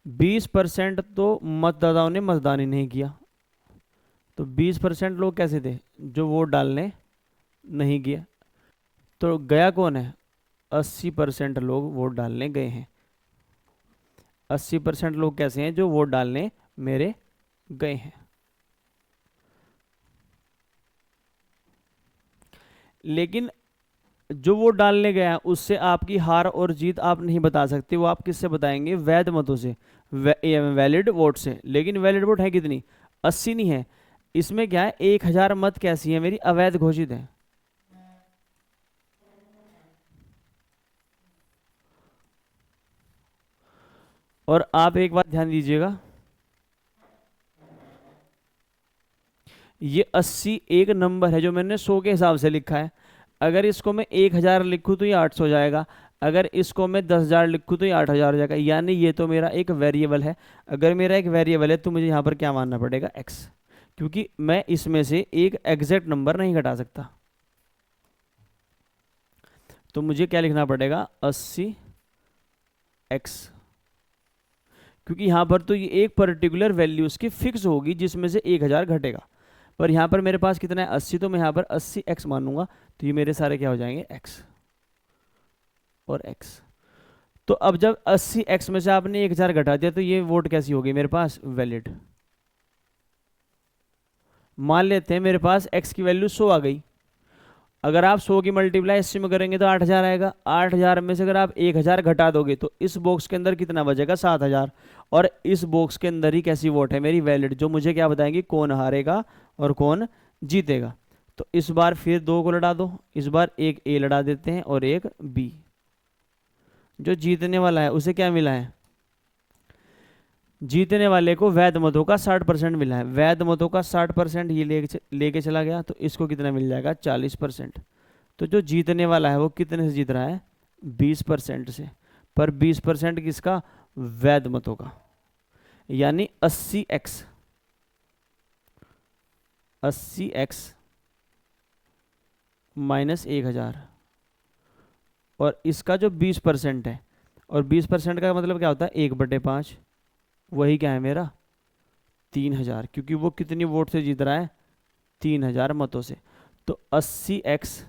20% तो मतदाताओं ने मतदान ही नहीं किया, तो 20% लोग कैसे थे जो वोट डालने नहीं गया। तो गया कौन है 80% लोग वोट डालने गए हैं। 80% लोग कैसे हैं जो वोट डालने मेरे गए हैं। लेकिन जो वोट डालने गया उससे आपकी हार और जीत आप नहीं बता सकते, वो आप किससे बताएंगे वैध मतों से, वैलिड वोट से। लेकिन वैलिड वोट है कितनी 80 नहीं है, इसमें क्या है 1,000 मत कैसी है मेरी अवैध घोषित है। और आप एक बात ध्यान दीजिएगा, ये 80 एक नंबर है जो मैंने 100 के हिसाब से लिखा है। अगर इसको मैं 1,000 लिखूँ तो ये 800 जाएगा, अगर इसको मैं 10,000 लिखूँ तो ये 8,000 हो जाएगा। यानी ये तो मेरा एक वेरिएबल है। अगर मेरा एक वेरिएबल है तो मुझे यहाँ पर क्या मानना पड़ेगा x, क्योंकि मैं इसमें से एक एग्जैक्ट नंबर नहीं घटा सकता। तो मुझे क्या लिखना पड़ेगा 80x, क्योंकि यहाँ पर तो ये एक पर्टिकुलर वैल्यू उसकी फिक्स होगी जिसमें से 1,000 घटेगा। पर यहाँ पर मेरे पास कितना है 80, तो मैं यहाँ पर 80x मानूंगा, तो ये मेरे सारे क्या हो जाएंगे x और x। तो अब जब 80x में से आपने 1,000 घटा दिया तो ये वोट कैसी होगी मेरे पास वैलिड। मान लेते हैं मेरे पास x की वैल्यू 100 आ गई, अगर आप 100 की मल्टीप्लाई 80 में करेंगे तो 8,000 आएगा। 8,000 में से अगर आप 1,000 घटा दोगे तो इस बॉक्स के अंदर कितना बचेगा 7,000, और इस बॉक्स के अंदर ही कैसी वोट है मेरी वैलिड, जो मुझे क्या बताएंगी कौन हारेगा और कौन जीतेगा। तो इस बार फिर 2 को लड़ा दो, इस बार एक ए लड़ा देते हैं और एक बी। जो जीतने वाला है उसे क्या मिला है, जीतने वाले को वैध मतों का 60% मिला है। वैध मतों का 60% ये लेके चला गया, तो इसको कितना मिल जाएगा 40%। तो जो जीतने वाला है वो कितने से जीत रहा है 20% से, पर 20% किसका वैध मतों का। यानी 80x माइनस 1,000, और इसका जो 20% है, और 20% का मतलब क्या होता है 1/5, वही क्या है मेरा 3,000, क्योंकि वो कितनी वोट से जीत रहा है 3,000 मतों से। तो 80x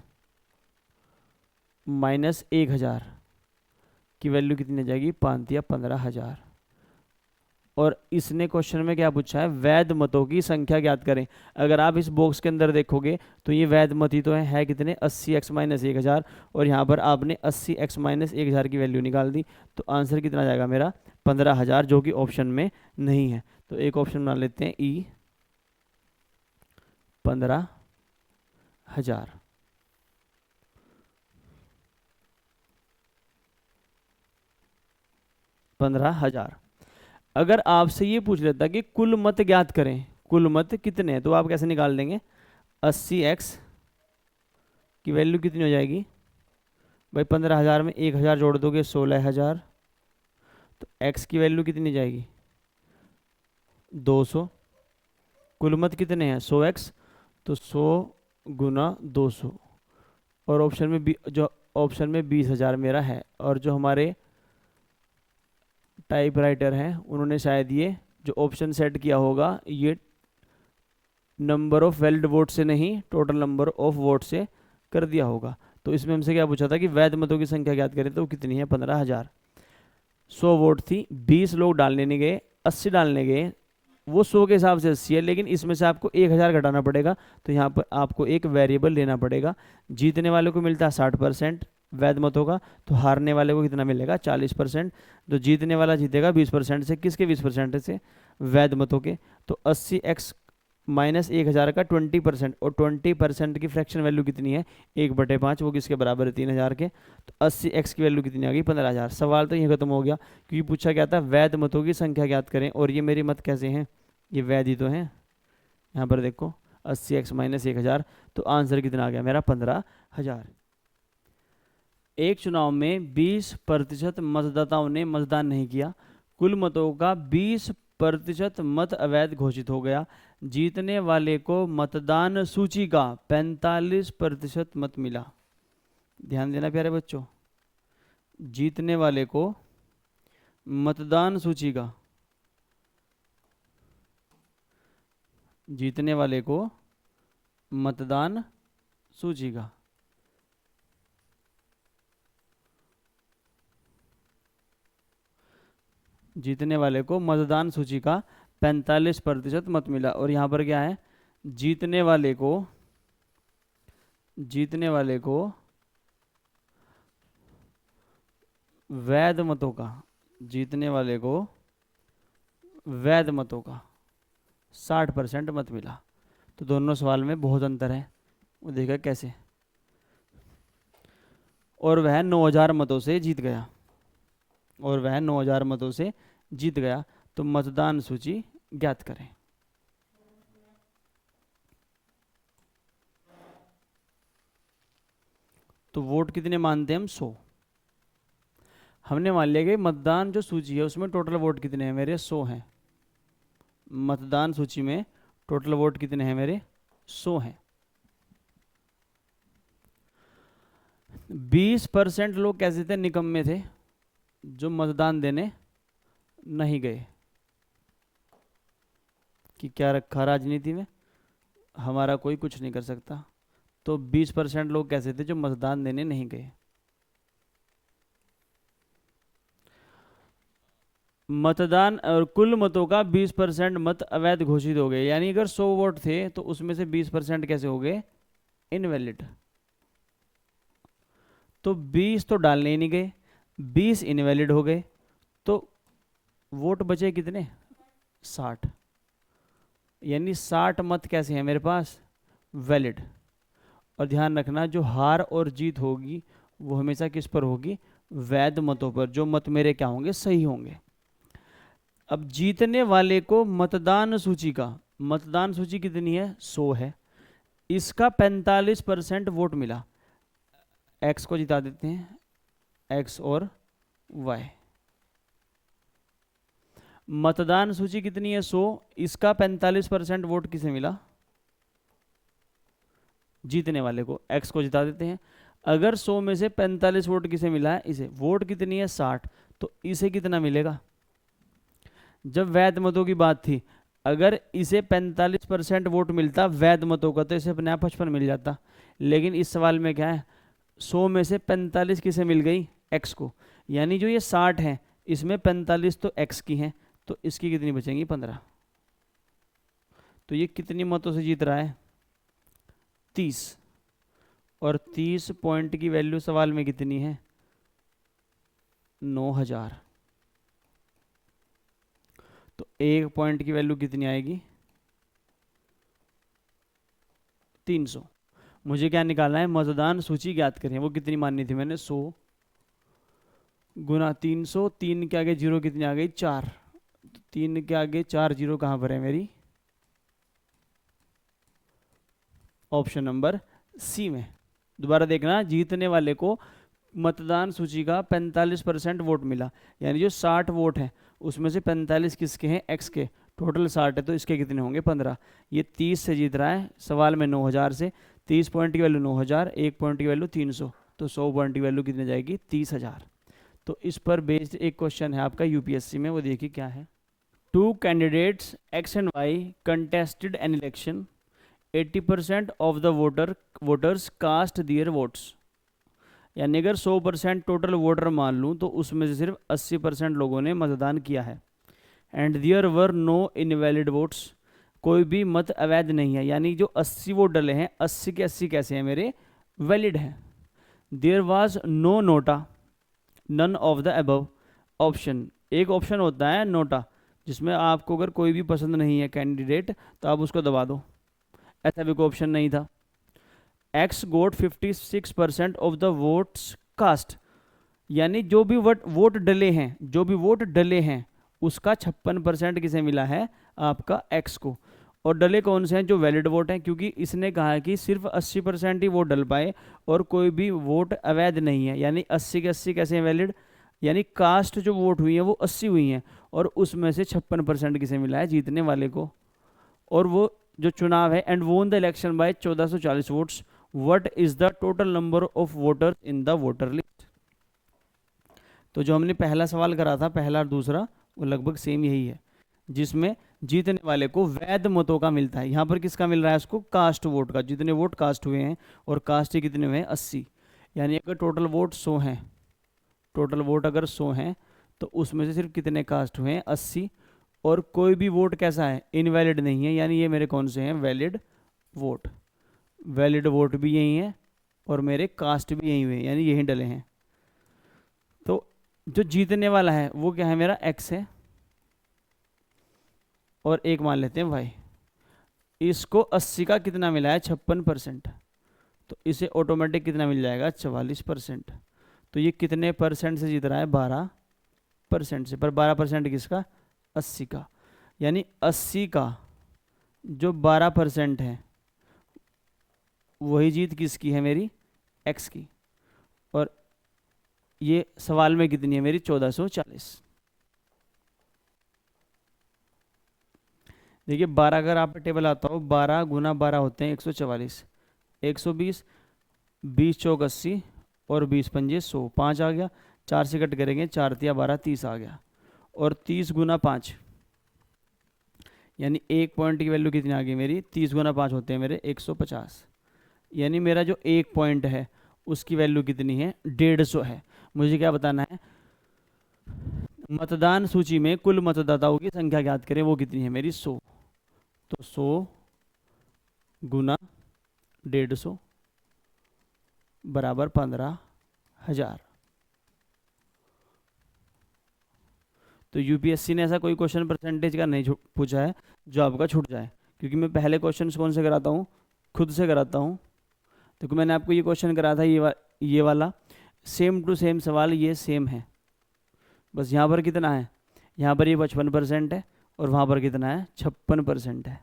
माइनस 1,000 की वैल्यू कितनी आ जाएगी 5 या 15,000। और इसने क्वेश्चन में क्या पूछा है वैध मतों की संख्या ज्ञात करें। अगर आप इस बॉक्स के अंदर देखोगे तो ये वैध मत ही तो है कितने 80x माइनस 1,000, और यहाँ पर आपने 80x माइनस 1,000 की वैल्यू निकाल दी, तो आंसर कितना जाएगा मेरा 15,000, जो कि ऑप्शन में नहीं है। तो एक ऑप्शन बना लेते हैं ई 15,000। अगर आपसे ये पूछ लेता कि कुल मत ज्ञात करें, कुल मत कितने हैं, तो आप कैसे निकाल देंगे 80x की वैल्यू कितनी हो जाएगी भाई 15,000 में 1,000 जोड़ दोगे 16,000, तो x की वैल्यू कितनी जाएगी 200, कुल मत कितने हैं 100x, तो 100 गुना 200, और ऑप्शन में जो ऑप्शन में 20,000 मेरा है। और जो हमारे टाइप राइटर हैं उन्होंने शायद ये जो ऑप्शन सेट किया होगा ये नंबर ऑफ वैलिड वोट से नहीं टोटल नंबर ऑफ वोट से कर दिया होगा। तो इसमें हमसे क्या पूछा था कि वैध मतों की संख्या ज्ञात करें, तो वो कितनी है 15,000। 100 वोट थी, 20 लोग डालने नहीं गए, 80 डालने गए, वो 100 के हिसाब से 80 है, लेकिन इसमें से आपको 1,000 घटाना पड़ेगा। तो यहाँ पर आपको एक वेरिएबल लेना पड़ेगा। जीतने वाले को मिलता है 60% वैध मतों का, तो हारने वाले को कितना मिलेगा 40%। तो जीतने वाला जीतेगा 20% से, किसके 20% से, वैध मतों के। तो 80x माइनस 1,000 का 20%, और 20% की फ्रैक्शन वैल्यू कितनी है 1/5, वो किसके बराबर है 3,000 के। तो 80x की वैल्यू कितनी आ गई 15,000। सवाल तो ये खत्म हो गया, क्योंकि पूछा गया था वैध मतों की संख्या ज्ञात करें, और ये मेरे मत कैसे हैं, ये वैध ही तो हैं। यहाँ पर देखो 80x माइनस 1,000, तो आंसर कितना आ गया मेरा 15,000। एक चुनाव में 20% मतदाताओं ने मतदान नहीं किया, कुल मतों का 20% मत अवैध घोषित हो गया। जीतने वाले को मतदान सूची का 45% मत मिला। ध्यान देना प्यारे बच्चों, जीतने वाले को मतदान सूची का, जीतने वाले को मतदान सूची का जीतने वाले को मतदान सूची का 45% मत मिला। और यहाँ पर क्या है, जीतने वाले को वैध मतों का, जीतने वाले को वैध मतों का 60% मत मिला। तो दोनों सवाल में बहुत अंतर है, वो देखा कैसे। और वह 9,000 मतों से जीत गया, और वह 9,000 मतों से जीत गया। तो मतदान सूची ज्ञात करें। तो वोट कितने मानते हैं हम 100। हमने मान लिया कि मतदान जो सूची है उसमें टोटल वोट कितने हैं मेरे 100 हैं। मतदान सूची में टोटल वोट कितने हैं मेरे 100 हैं। 20% लोग कैसे थे, निकम्मे थे, जो मतदान देने नहीं गए। कि क्या रखा राजनीति में, हमारा कोई कुछ नहीं कर सकता। तो 20% लोग कैसे थे जो मतदान देने नहीं गए। मतदान और कुल मतों का 20% मत अवैध घोषित हो गए, यानी अगर 100 वोट थे तो उसमें से 20% कैसे हो गए, इनवैलिड। तो 20 तो डालने ही नहीं गए, 20 इनवैलिड हो गए, तो वोट बचे कितने 60, यानी 60 मत कैसे हैं मेरे पास, वैलिड। और ध्यान रखना जो हार और जीत होगी वो हमेशा किस पर होगी, वैध मतों पर, जो मत मेरे क्या होंगे, सही होंगे। अब जीतने वाले को मतदान सूची का, मतदान सूची कितनी है 100 है, इसका 45% वोट मिला। एक्स को जिता देते हैं, एक्स और वाई। मतदान सूची कितनी है 100, इसका 45% वोट किसे मिला, जीतने वाले को, एक्स को जिता देते हैं। अगर 100 में से 45 वोट किसे मिला है, इसे। वोट कितनी है 60, तो इसे कितना मिलेगा। जब वैध मतों की बात थी, अगर इसे 45% वोट मिलता वैध मतों का, तो इसे अपने आप 55 मिल जाता। लेकिन इस सवाल में क्या है, 100 में से 45 किसे मिल गई, एक्स को, यानी जो ये 60 है इसमें 45 तो एक्स की हैं, तो इसकी कितनी बचेंगी 15। तो ये कितनी मतों से जीत रहा है 30, और 30 पॉइंट की वैल्यू सवाल में कितनी है 9,000। तो एक पॉइंट की वैल्यू कितनी आएगी 300। मुझे क्या निकालना है, मतदान सूची ज्ञात करें, वो कितनी माननी थी मैंने 100 गुना 300, 3 के आगे जीरो कितनी आ गई 4, 3 के आगे 4 जीरो कहां पर है मेरी, ऑप्शन नंबर सी में। दोबारा देखना, जीतने वाले को मतदान सूची का 45% वोट मिला, यानी जो 60 वोट हैं उसमें से 45 किसके हैं, एक्स के, टोटल 60 है तो इसके कितने होंगे 15। ये 30 से जीत रहा है सवाल में 9000 से। 30 पॉइंट की वैल्यू 9000, 1 पॉइंट की वैल्यू 300, तो 100 पॉइंट की वैल्यू कितनी जाएगी 30,000। तो इस पर बेस्ड एक क्वेश्चन है आपका यूपीएससी में, वो देखिए क्या है। 2 candidates X and Y contested an election, 80% of the voters cast their votes. यानी अगर 100% टोटल वोटर मान लूँ तो उसमें से सिर्फ 80% लोगों ने मतदान किया है। And there were no invalid votes, कोई भी मत अवैध नहीं है, यानी जो 80 वोट डले हैं 80 के 80 कैसे हैं मेरे वैलिड हैं। There was no NOTA none of the above option, एक ऑप्शन होता है नोटा जिसमें आपको अगर कोई भी पसंद नहीं है कैंडिडेट तो आप उसको दबा दो, ऐसा भी कोई ऑप्शन नहीं था। X got 56% of the votes cast, यानी जो भी वोट डले हैं उसका 56% किसे मिला है आपका एक्स को। और डले कौन से हैं, जो वैलिड वोट हैं, क्योंकि इसने कहा है कि सिर्फ 80% ही वोट डल पाए और कोई भी वोट अवैध नहीं है, यानी 80 के 80 कैसे हैं वैलिड, यानी कास्ट जो वोट हुई है वो 80 हुई हैं और उसमें से 56% किसे मिला है जीतने वाले को। और वो जो चुनाव है and won the election by 1440 votes, what is the total number of voters in the voter list. तो जो हमने पहला सवाल करा था, पहला और दूसरा, वो लगभग सेम यही है, जिसमें जीतने वाले को वैध मतों का मिलता है। यहाँ पर किसका मिल रहा है उसको, कास्ट वोट का, जितने वोट कास्ट हुए हैं, और कास्ट ही कितने हुए हैं 80, यानी अगर टोटल वोट 100 हैं, टोटल वोट अगर 100 हैं तो उसमें से सिर्फ कितने कास्ट हुए हैं 80, और कोई भी वोट कैसा है इनवैलिड नहीं है, यानी ये मेरे कौन से हैं वैलिड वोट। वैलिड वोट भी यही है और मेरे कास्ट भी यही हुए हैं, यानी यही डले हैं। तो जो जीतने वाला है वो क्या है मेरा एक्स है, और एक मान लेते हैं वाई। इसको 80 का कितना मिला है 56%, तो इसे ऑटोमेटिक कितना मिल जाएगा 44%। तो ये कितने परसेंट से जीत रहा है 12% से, पर 12% किसका 80 का, यानी 80 का जो 12% है वही जीत किसकी है मेरी एक्स की। और ये सवाल में कितनी है मेरी 1440। देखिए 12 अगर आप टेबल आता हो, 12 गुना 12 होते हैं 144, 120, 20 चौक 80 और 20 पंजे 100, 5 आ गया, 4 से कट करेंगे 4 तिया 12, 30 आ गया। और 30 गुना 5, यानी एक पॉइंट की वैल्यू कितनी आ गई मेरी, 30 गुना 5 होते हैं मेरे 150, यानी मेरा जो एक पॉइंट है उसकी वैल्यू कितनी है 150 है। मुझे क्या बताना है, मतदान सूची में कुल मतदाताओं की संख्या ज्ञात करें, वो कितनी है मेरी 100। तो 100 गुना 150 बराबर 15,000। तो यूपीएससी ने ऐसा कोई क्वेश्चन परसेंटेज का नहीं पूछा है जो आपका छूट जाए, क्योंकि मैं पहले क्वेश्चन कौन से कराता हूँ, खुद से कराता हूँ। तो मैंने आपको ये क्वेश्चन करा था, ये वाला सेम टू सेम सवाल ये सेम है, बस यहाँ पर कितना है, यहाँ पर ये 55% है और वहाँ पर कितना है 56% है।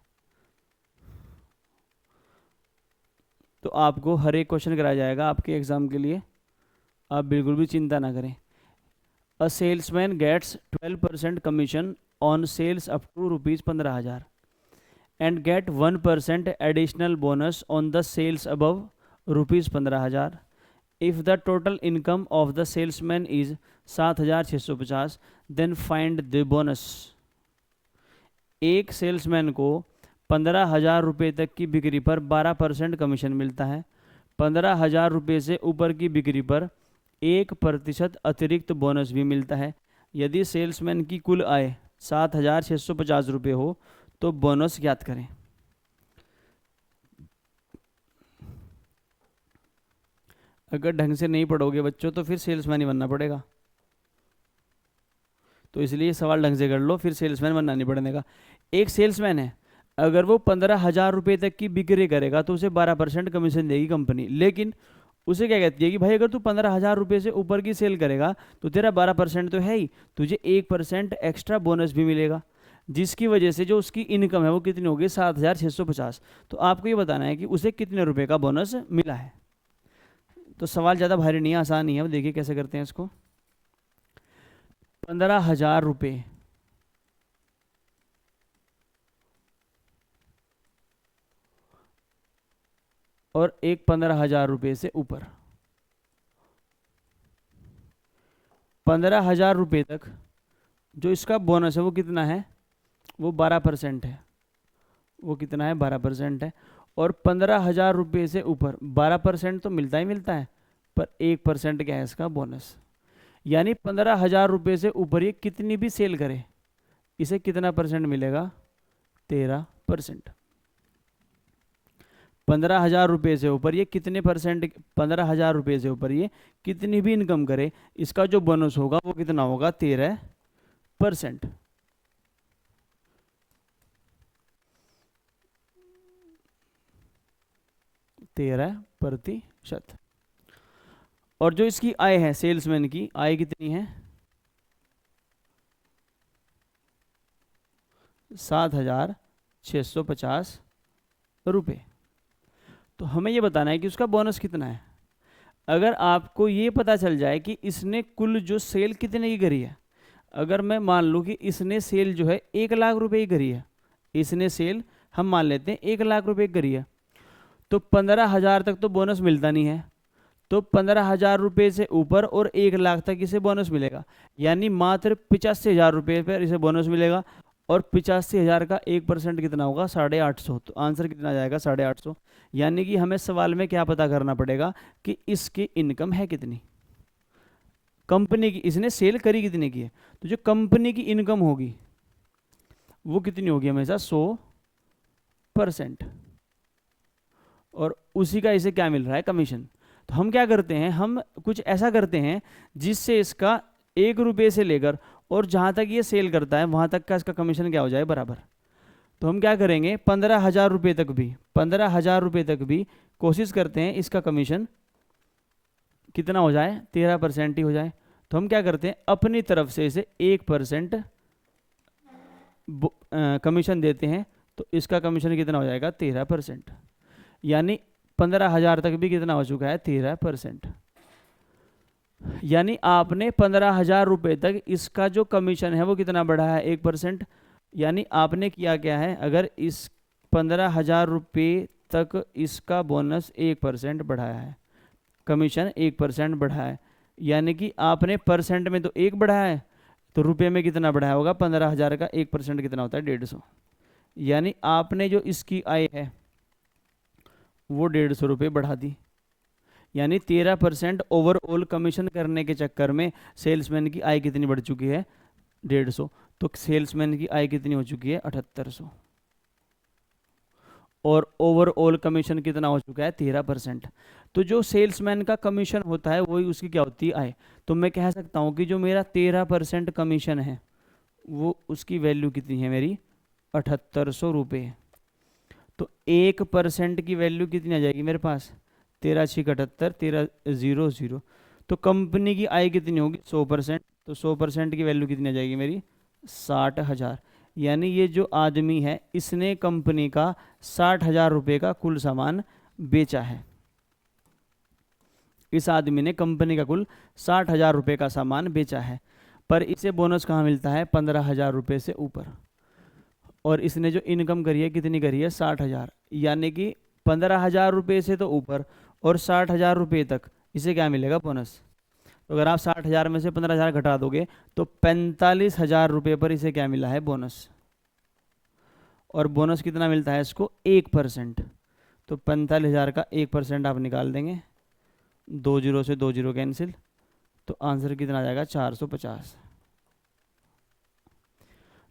तो आपको हर एक क्वेश्चन कराया जाएगा आपके एग्जाम के लिए, आप बिल्कुल भी चिंता ना करें। A salesman gets 12% commission on sales up to ₹15,000 and get 1% additional bonus on the sales above ₹15,000। If the total income of the salesman is 7,650 then find the bonus. एक सेल्समैन को 15,000 रुपये तक की बिक्री पर 12% कमीशन मिलता है। 15,000 रुपये से ऊपर की बिक्री पर 1% अतिरिक्त बोनस भी मिलता है। यदि सेल्समैन की कुल आय 7,650 रुपये हो तो बोनस ज्ञात करें। अगर ढंग से नहीं पढ़ोगे बच्चों तो फिर सेल्समैन ही बनना पड़ेगा, तो इसलिए सवाल ढंग से कर लो, फिर सेल्समैन बनना नहीं पड़ने का। एक सेल्समैन है, अगर वो 15,000 रुपये तक की बिक्री करेगा तो उसे 12% कमीशन देगी कंपनी, लेकिन उसे क्या कहती है कि भाई अगर तू 15,000 रुपये से ऊपर की सेल करेगा तो तेरा 12% तो है ही, तुझे 1% एक्स्ट्रा बोनस भी मिलेगा, जिसकी वजह से जो उसकी इनकम है वो कितनी होगी 7,650। तो आपको ये बताना है कि उसे कितने रुपए का बोनस मिला है। तो सवाल ज़्यादा भारी नहीं है, आसान नहीं है। अब देखिए कैसे करते हैं इसको। 15,000 रुपये और एक 15,000 रुपये से ऊपर। 15,000 रुपये तक जो इसका बोनस है वो कितना है, वो 12% है। वो कितना है, 12% है। और 15,000 रुपये से ऊपर 12% तो मिलता ही मिलता है, पर 1% क्या है इसका बोनस। यानी 15,000 रुपये से ऊपर ये कितनी भी सेल करे, इसे कितना परसेंट मिलेगा, 13%। 15,000 रुपये से ऊपर ये कितने परसेंट, 15,000 रुपये से ऊपर ये कितनी भी इनकम करे, इसका जो बोनस होगा वो कितना होगा, 13%। 13%। और जो इसकी आय है, सेल्समैन की आय कितनी है, 7,650 रुपये। तो हमें ये बताना है कि उसका बोनस कितना है। अगर आपको ये पता चल जाए कि इसने कुल जो सेल कितने की करी है, अगर मैं मान लूँ कि इसने सेल जो है 1,00,000 रुपये की करी है, इसने सेल हम मान लेते हैं 1,00,000 रुपये की करी है, तो 15,000 तक तो बोनस मिलता नहीं है, तो 15,000 रुपये से ऊपर और 1,00,000 तक इसे बोनस मिलेगा। यानी मात्र 85,000 रुपये पर इसे बोनस मिलेगा। और 85,000 का 1% कितना होगा, 850। तो आंसर कितना आ जाएगा, 850। यानी कि हमें सवाल में क्या पता करना पड़ेगा कि इसकी इनकम है कितनी, कंपनी की, इसने सेल करी कितने की है। तो जो कंपनी की इनकम होगी वो कितनी होगी, हमेशा 100%। और उसी का इसे क्या मिल रहा है, कमीशन। तो हम क्या करते हैं, हम कुछ ऐसा करते हैं जिससे इसका 1 रुपये से लेकर और जहाँ तक ये सेल करता है वहाँ तक का इसका कमीशन क्या हो जाए, बराबर। तो हम क्या करेंगे, 15,000 रुपये तक भी, 15,000 रुपये तक भी कोशिश करते हैं इसका कमीशन कितना हो जाए, 13% ही हो जाए। तो हम क्या करते हैं, अपनी तरफ से इसे 1% कमीशन देते हैं। तो इसका कमीशन कितना हो जाएगा, 13%। यानी 15,000 तक भी कितना हो चुका है, 13%। यानी आपने 15,000 रुपये तक इसका जो कमीशन है वो कितना बढ़ाया है, 1%। यानी आपने किया क्या है, अगर इस 15,000 रुपये तक इसका बोनस 1% बढ़ाया है, कमीशन 1% बढ़ाया है, यानी कि आपने परसेंट में तो 1 बढ़ाया है, तो रुपये में कितना बढ़ाया होगा, 15,000 का 1% कितना होता है, 150। यानी आपने जो इसकी आय है वो 150 रुपये बढ़ा दी। यानी 13% ओवरऑल कमीशन करने के चक्कर में सेल्समैन की आय कितनी बढ़ चुकी है, 150। तो सेल्समैन की आय कितनी हो चुकी है, 7800। और ओवरऑल कमीशन कितना हो चुका है, 13%। तो जो सेल्समैन का कमीशन होता है वही उसकी क्या होती है, आय। तो मैं कह सकता हूँ कि जो मेरा 13% कमीशन है वो उसकी वैल्यू कितनी है, मेरी 7800 रुपये। तो 1% की वैल्यू कितनी आ जाएगी मेरे पास, 13×6=78, 1300। तो कंपनी की आय कितनी होगी, 100%। तो 100% की वैल्यू कितनी आ जाएगी मेरी, 60,000। यानी ये जो आदमी है इसने कंपनी का 60,000 रुपये का कुल सामान बेचा है। इस आदमी ने कंपनी का कुल 60,000 रुपये का सामान बेचा है, पर इसे बोनस कहाँ मिलता है, 15,000 रुपये से ऊपर। और इसने जो इनकम करी है कितनी करी है, 60,000। यानी कि 15,000 रुपये से तो ऊपर और 60,000 रुपये तक इसे क्या मिलेगा, बोनस। तो अगर आप 60,000 में से 15,000 घटा दोगे तो 45,000 रुपये पर इसे क्या मिला है, बोनस। और बोनस कितना मिलता है इसको, 1%। तो 45,000 का 1% आप निकाल देंगे, 2 जीरो से 2 जीरो कैंसिल, तो आंसर कितना आ जाएगा, 450।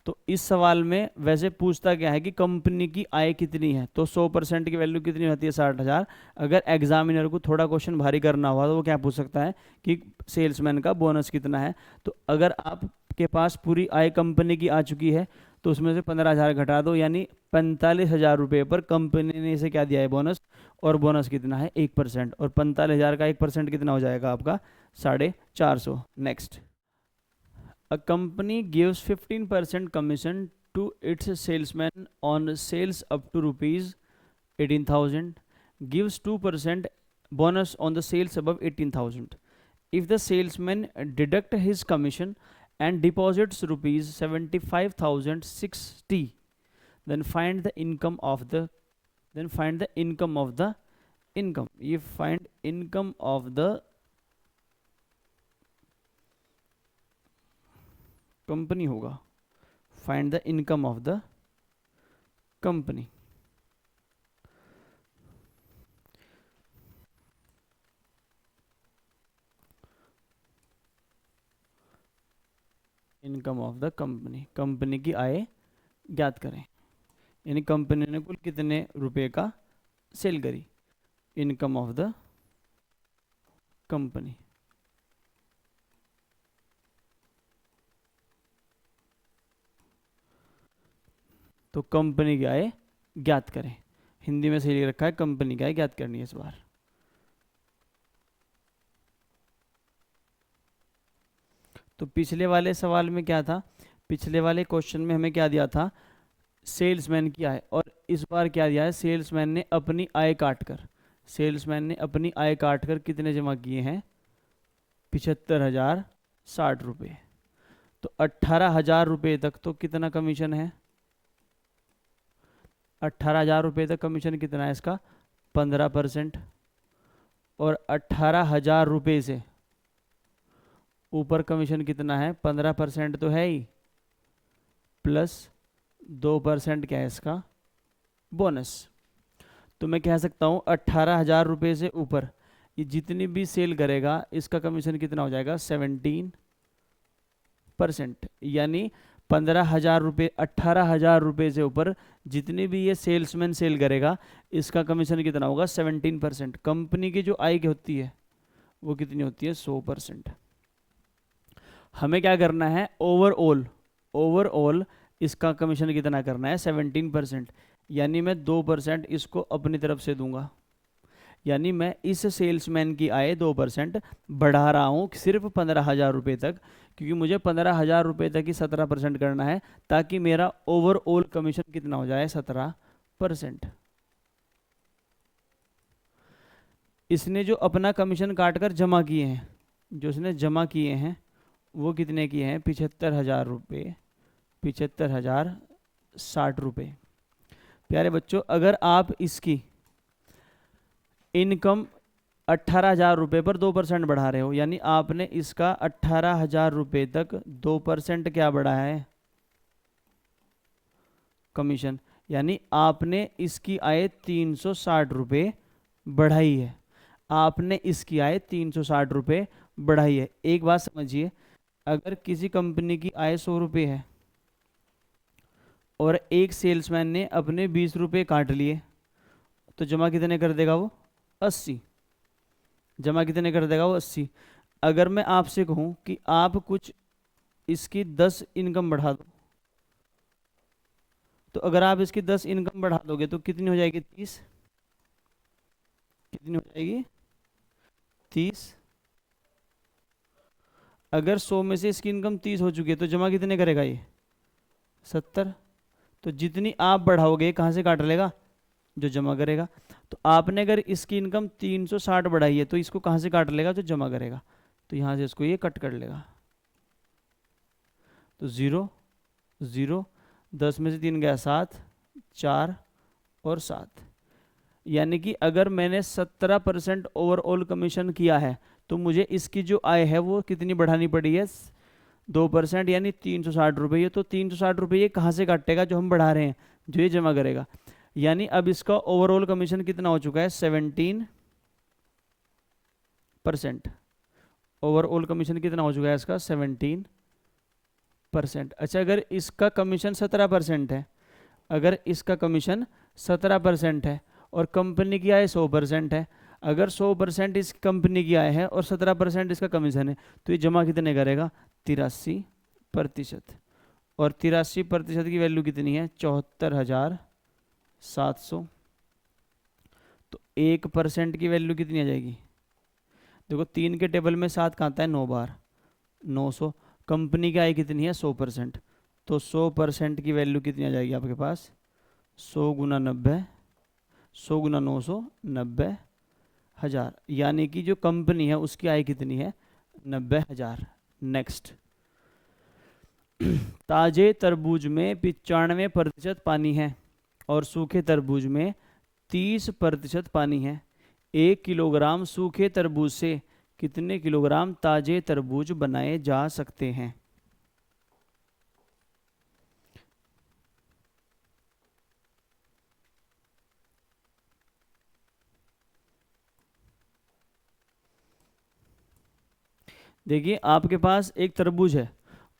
तो इस सवाल में वैसे पूछता क्या है कि कंपनी की आय कितनी है, तो 100% की वैल्यू कितनी होती है, 60,000। अगर एग्जामिनर को थोड़ा क्वेश्चन भारी करना हुआ तो वो क्या पूछ सकता है कि सेल्समैन का बोनस कितना है। तो अगर आपके पास पूरी आय कंपनी की आ चुकी है तो उसमें से 15,000 घटा दो, यानी 45,000 रुपये पर कंपनी ने इसे क्या दिया है, बोनस। और बोनस कितना है, 1%। और 45,000 का 1% कितना हो जाएगा आपका, 450। Next, a company gives 15% commission to its salesman on sales up to rupees 18,000, gives 2% bonus on the sales above 18,000. If the salesman deduct his commission and deposits rupees 75,060, then find the income of the income, ये find income of the company होगा, find the income of the company. Income of the company, company की आय ज्ञात करें, यानी company ने कुल कितने रुपए का सेल करी, इनकम ऑफ द कंपनी। तो कंपनी की आय ज्ञात करें, हिंदी में सही रखा है, कंपनी की आय ज्ञात करनी है इस बार। तो पिछले वाले सवाल में क्या था, पिछले वाले क्वेश्चन में हमें क्या दिया था, सेल्समैन की आय, और इस बार क्या दिया है, सेल्समैन ने अपनी आय काटकर, सेल्समैन ने अपनी आय काटकर कितने जमा किए हैं, 75,060 रुपये। तो 18,000 रुपये तक तो कितना कमीशन है, 18,000 रुपये तक कमीशन कितना है इसका, 15%। और 18,000 रुपये से ऊपर कमीशन कितना है, 15% तो है ही, प्लस 2% क्या है इसका, बोनस। तो मैं कह सकता हूँ 18,000 रुपये से ऊपर ये जितनी भी सेल करेगा इसका कमीशन कितना हो जाएगा, 17%। यानी 15,000 रुपये, 18,000 रुपये से ऊपर जितनी भी ये सेल्समैन सेल करेगा इसका कमीशन कितना होगा, 17%। कंपनी की जो आय होती है वो कितनी होती है, 100%। हमें क्या करना है, ओवरऑल इसका कमीशन कितना करना है, 17%। यानी मैं 2% इसको अपनी तरफ से दूंगा, यानी मैं इस सेल्समैन की आय 2% बढ़ा रहा हूँ सिर्फ 15,000 रुपये तक, क्योंकि मुझे 15,000 रुपये तक ही 17% करना है, ताकि मेरा ओवरऑल कमीशन कितना हो जाए, 17%। इसने जो अपना कमीशन काटकर जमा किए हैं, जो इसने जमा किए हैं वो कितने किए हैं, 75,000 रुपये, 75,060 रुपये। प्यारे बच्चों, अगर आप इसकी इनकम 18,000 रुपये पर 2% बढ़ा रहे हो, यानी आपने इसका 18,000 रुपये तक 2% क्या बढ़ाया है, कमीशन, यानी आपने इसकी आय 360 रुपये बढ़ाई है, आपने इसकी आय 360 रुपये बढ़ाई है। एक बात समझिए, अगर किसी कंपनी की आय 100 रुपये है और एक सेल्समैन ने अपने 20 रुपये काट लिए, तो जमा कितने कर देगा वो, 80। जमा कितने कर देगा वो, 80। अगर मैं आपसे कहूं कि आप कुछ इसकी 10 इनकम बढ़ा दो, तो अगर आप इसकी 10 इनकम बढ़ा दोगे तो कितनी हो जाएगी, 30। कितनी हो जाएगी, 30। अगर 100 में से इसकी इनकम 30 हो चुकी है तो जमा कितने करेगा ये, 70। तो जितनी आप बढ़ाओगे कहाँ से काट लेगा, जो जमा करेगा। तो आपने अगर इसकी इनकम 360 बढ़ाई है तो इसको कहाँ से काट लेगा, जो जमा करेगा। तो यहाँ से इसको ये कट कर लेगा, तो 0 0, 10 में से 3 गया 7, 4 और 7। यानी कि अगर मैंने 17% ओवरऑल कमीशन किया है तो मुझे इसकी जो आय है वो कितनी बढ़ानी पड़ी है, 2%, यानी 360 रुपये। तो 360 रुपये कहाँ से काटेगा, जो हम बढ़ा रहे हैं, जो ये जमा करेगा। यानी अब इसका ओवरऑल कमीशन कितना हो चुका है, 17%। ओवरऑल कमीशन कितना हो चुका है इसका, 17%। अच्छा, अगर इसका कमीशन 17% है, अगर इसका कमीशन 17% है और कंपनी की आय 100% है, अगर 100% इस कंपनी की आय है और 17% इसका कमीशन है, तो ये जमा कितने करेगा, 83%। और 83% की वैल्यू कितनी है, 74,700। तो 1% की वैल्यू कितनी आ जाएगी, देखो 3 के टेबल में 7 कहाँ आता है, 9 बार, 900। कंपनी की आय कितनी है, 100%। तो 100% की वैल्यू कितनी आ जाएगी आपके पास, 100 गुना 90, 100 गुना 900, 90,000। यानी कि जो कंपनी है उसकी आय कितनी है, 90,000। नेक्स्ट, ताजे तरबूज में 95% पानी है और सूखे तरबूज में 30% पानी है। 1 किलोग्राम सूखे तरबूज से कितने किलोग्राम ताजे तरबूज बनाए जा सकते हैं? देखिए, आपके पास एक तरबूज है,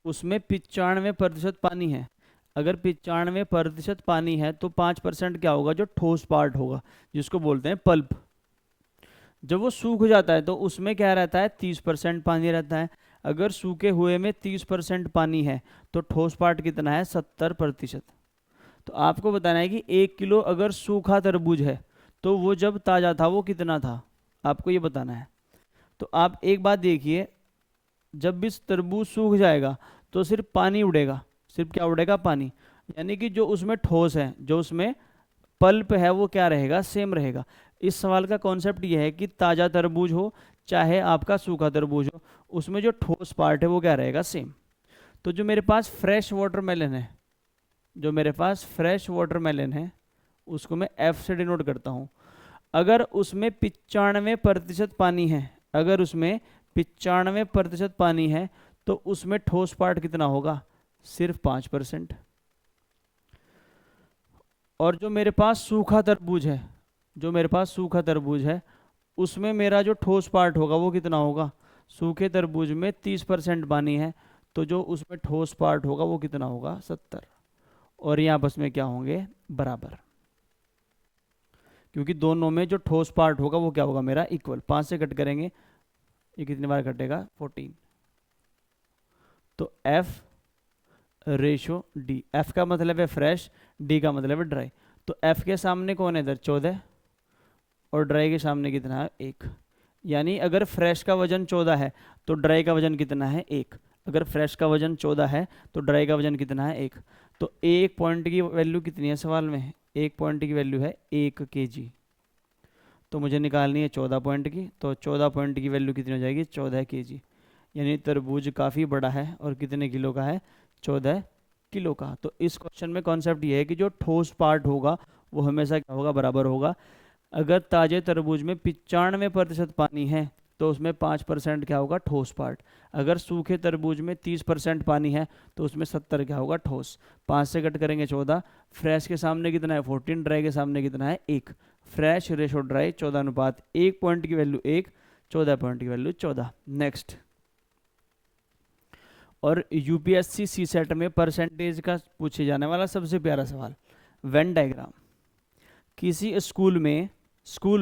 उसमें 95% पानी है। अगर 95% पानी है तो 5% क्या होगा, जो ठोस पार्ट होगा, जिसको बोलते हैं पल्प। जब वो सूख जाता है तो उसमें क्या रहता है, 30% पानी रहता है। अगर सूखे हुए में 30% पानी है तो ठोस पार्ट कितना है, 70%। तो आपको बताना है कि 1 किलो अगर सूखा तरबूज है तो वो जब ताज़ा था वो कितना था, आपको ये बताना है। तो आप एक बात देखिए, जब भी तरबूज सूख जाएगा तो सिर्फ पानी उड़ेगा, सिर्फ क्या उड़ेगा, पानी। यानी कि जो उसमें ठोस है, जो उसमें पल्प है, वो क्या रहेगा, सेम रहेगा। इस सवाल का कॉन्सेप्ट ये है कि ताज़ा तरबूज हो चाहे आपका सूखा तरबूज हो, उसमें जो ठोस पार्ट है वो क्या रहेगा, सेम। तो जो मेरे पास फ्रेश वाटरमेलन है, जो मेरे पास फ्रेश वाटरमेलन है, उसको मैं एफ से डिनोट करता हूँ। अगर उसमें 95% पानी है, अगर उसमें 95% पानी है तो उसमें ठोस पार्ट कितना होगा, सिर्फ 5%। और जो मेरे पास सूखा तरबूज है, जो मेरे पास सूखा तरबूज है, उसमें मेरा जो ठोस पार्ट होगा वो कितना होगा, सूखे तरबूज में 30% पानी है तो जो उसमें ठोस पार्ट होगा वो कितना होगा, 70। और ये आपस में क्या होंगे, बराबर, क्योंकि दोनों में जो ठोस पार्ट होगा वो क्या होगा, मेरा इक्वल। 5 से कट करेंगे, ये कितनी बार कटेगा, 14। तो एफ रेशो डी, एफ का मतलब है फ्रेश, डी का मतलब है ड्राई। तो एफ के सामने कौन है इधर, 14, और ड्राई के सामने कितना है, 1। यानी अगर फ्रेश का वजन 14 है तो ड्राई का वजन कितना है, 1। अगर फ्रेश का वजन 14 है तो ड्राई का वजन कितना है, 1। तो 1 पॉइंट की वैल्यू कितनी है सवाल में, 1 पॉइंट की वैल्यू है 1 kg। तो मुझे निकालनी है 14 पॉइंट की, तो 14 पॉइंट की वैल्यू कितनी हो जाएगी, 14 kg। यानी तरबूज काफ़ी बड़ा है और कितने किलो का है, 14 किलो का। तो इस क्वेश्चन में कॉन्सेप्ट ये है कि जो ठोस पार्ट होगा वो हमेशा क्या होगा, बराबर होगा। अगर ताजे तरबूज में 95% पानी है तो उसमें 5% क्या होगा, ठोस पार्ट। अगर सूखे तरबूज में 30% पानी है तो उसमें 70 क्या होगा, ठोस। 5 से कट करेंगे 14, फ्रेश के सामने कितना है, 14, ड्राई के सामने कितना है, 1। फ्रेश रेशो ड्राई 14:1, 1 पॉइंट की वैल्यू 1, 14 पॉइंट की वैल्यू 14। नेक्स्ट, और यूपीएससी सी सेट में परसेंटेज का पूछे जाने वाला सबसे प्यारा सवाल, वेन डायग्राम। किसी स्कूल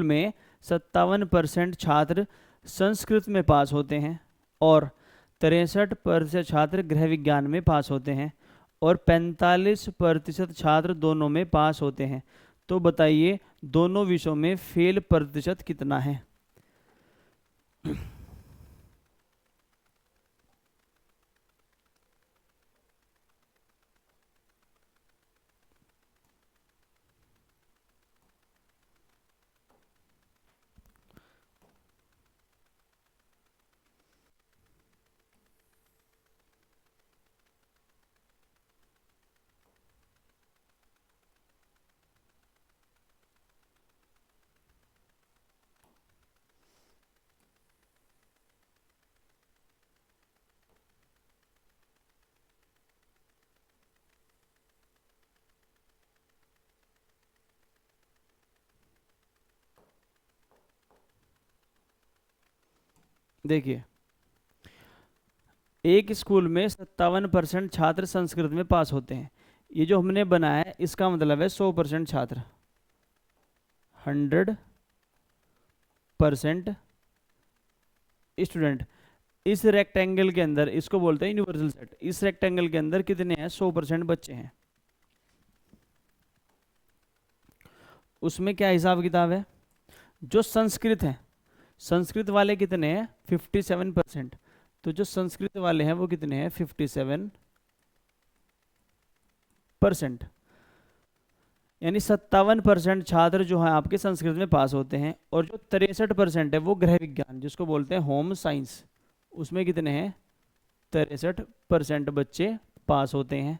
में 57% छात्र संस्कृत में पास होते हैं और 63% छात्र गृह विज्ञान में पास होते हैं और 45% छात्र दोनों में पास होते हैं। तो बताइए दोनों विषयों में फेल प्रतिशत कितना है। देखिए, एक स्कूल में 57% छात्र संस्कृत में पास होते हैं। ये जो हमने बनाया है इसका मतलब है 100% छात्र, 100% स्टूडेंट। इस रेक्टेंगल के अंदर, इसको बोलते हैं यूनिवर्सल सेट, इस रेक्टेंगल के अंदर कितने हैं, 100% बच्चे हैं। उसमें क्या हिसाब किताब है, जो संस्कृत है, संस्कृत वाले कितने हैं, 57%। तो जो संस्कृत वाले हैं वो कितने हैं, 57%। यानी 57% छात्र जो है आपके संस्कृत में पास होते हैं और जो 63% है वो गृह विज्ञान, जिसको बोलते हैं होम साइंस, उसमें कितने हैं, 63% बच्चे पास होते हैं।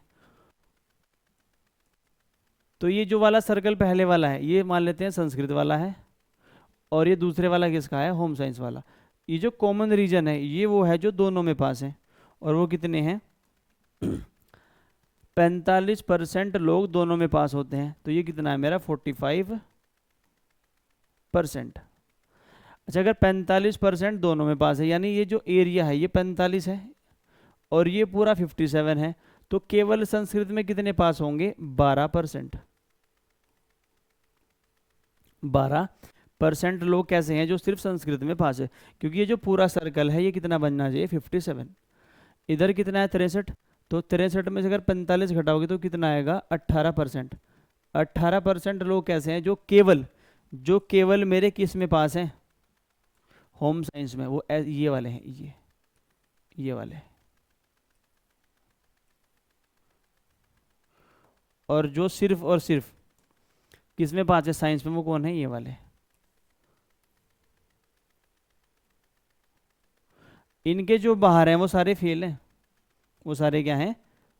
तो ये जो वाला सर्कल पहले वाला है ये मान लेते हैं संस्कृत वाला है, और ये दूसरे वाला किसका है, होम साइंस वाला। ये जो कॉमन रीजन है ये वो है जो दोनों में पास है, और वो कितने हैं 45% लोग दोनों में पास होते हैं, तो ये कितना है मेरा 45%। अच्छा, अगर 45% दोनों में पास है, यानी ये जो एरिया है ये 45 है और ये पूरा 57 है, तो केवल संस्कृत में कितने पास होंगे 12%। 12% लोग कैसे हैं जो सिर्फ संस्कृत में पास है, क्योंकि ये जो पूरा सर्कल है ये कितना बनना चाहिए 57। इधर कितना है 63, तो 63 में से अगर 45 घटाओगे तो कितना आएगा 18%। 18% लोग कैसे हैं जो केवल मेरे किस में पास हैं, होम साइंस में, वो ये वाले हैं, ये वाले। और जो सिर्फ और सिर्फ किस में पास है, साइंस में, वो कौन है, ये वाले। इनके जो बाहर हैं वो सारे फेल हैं, वो सारे क्या हैं,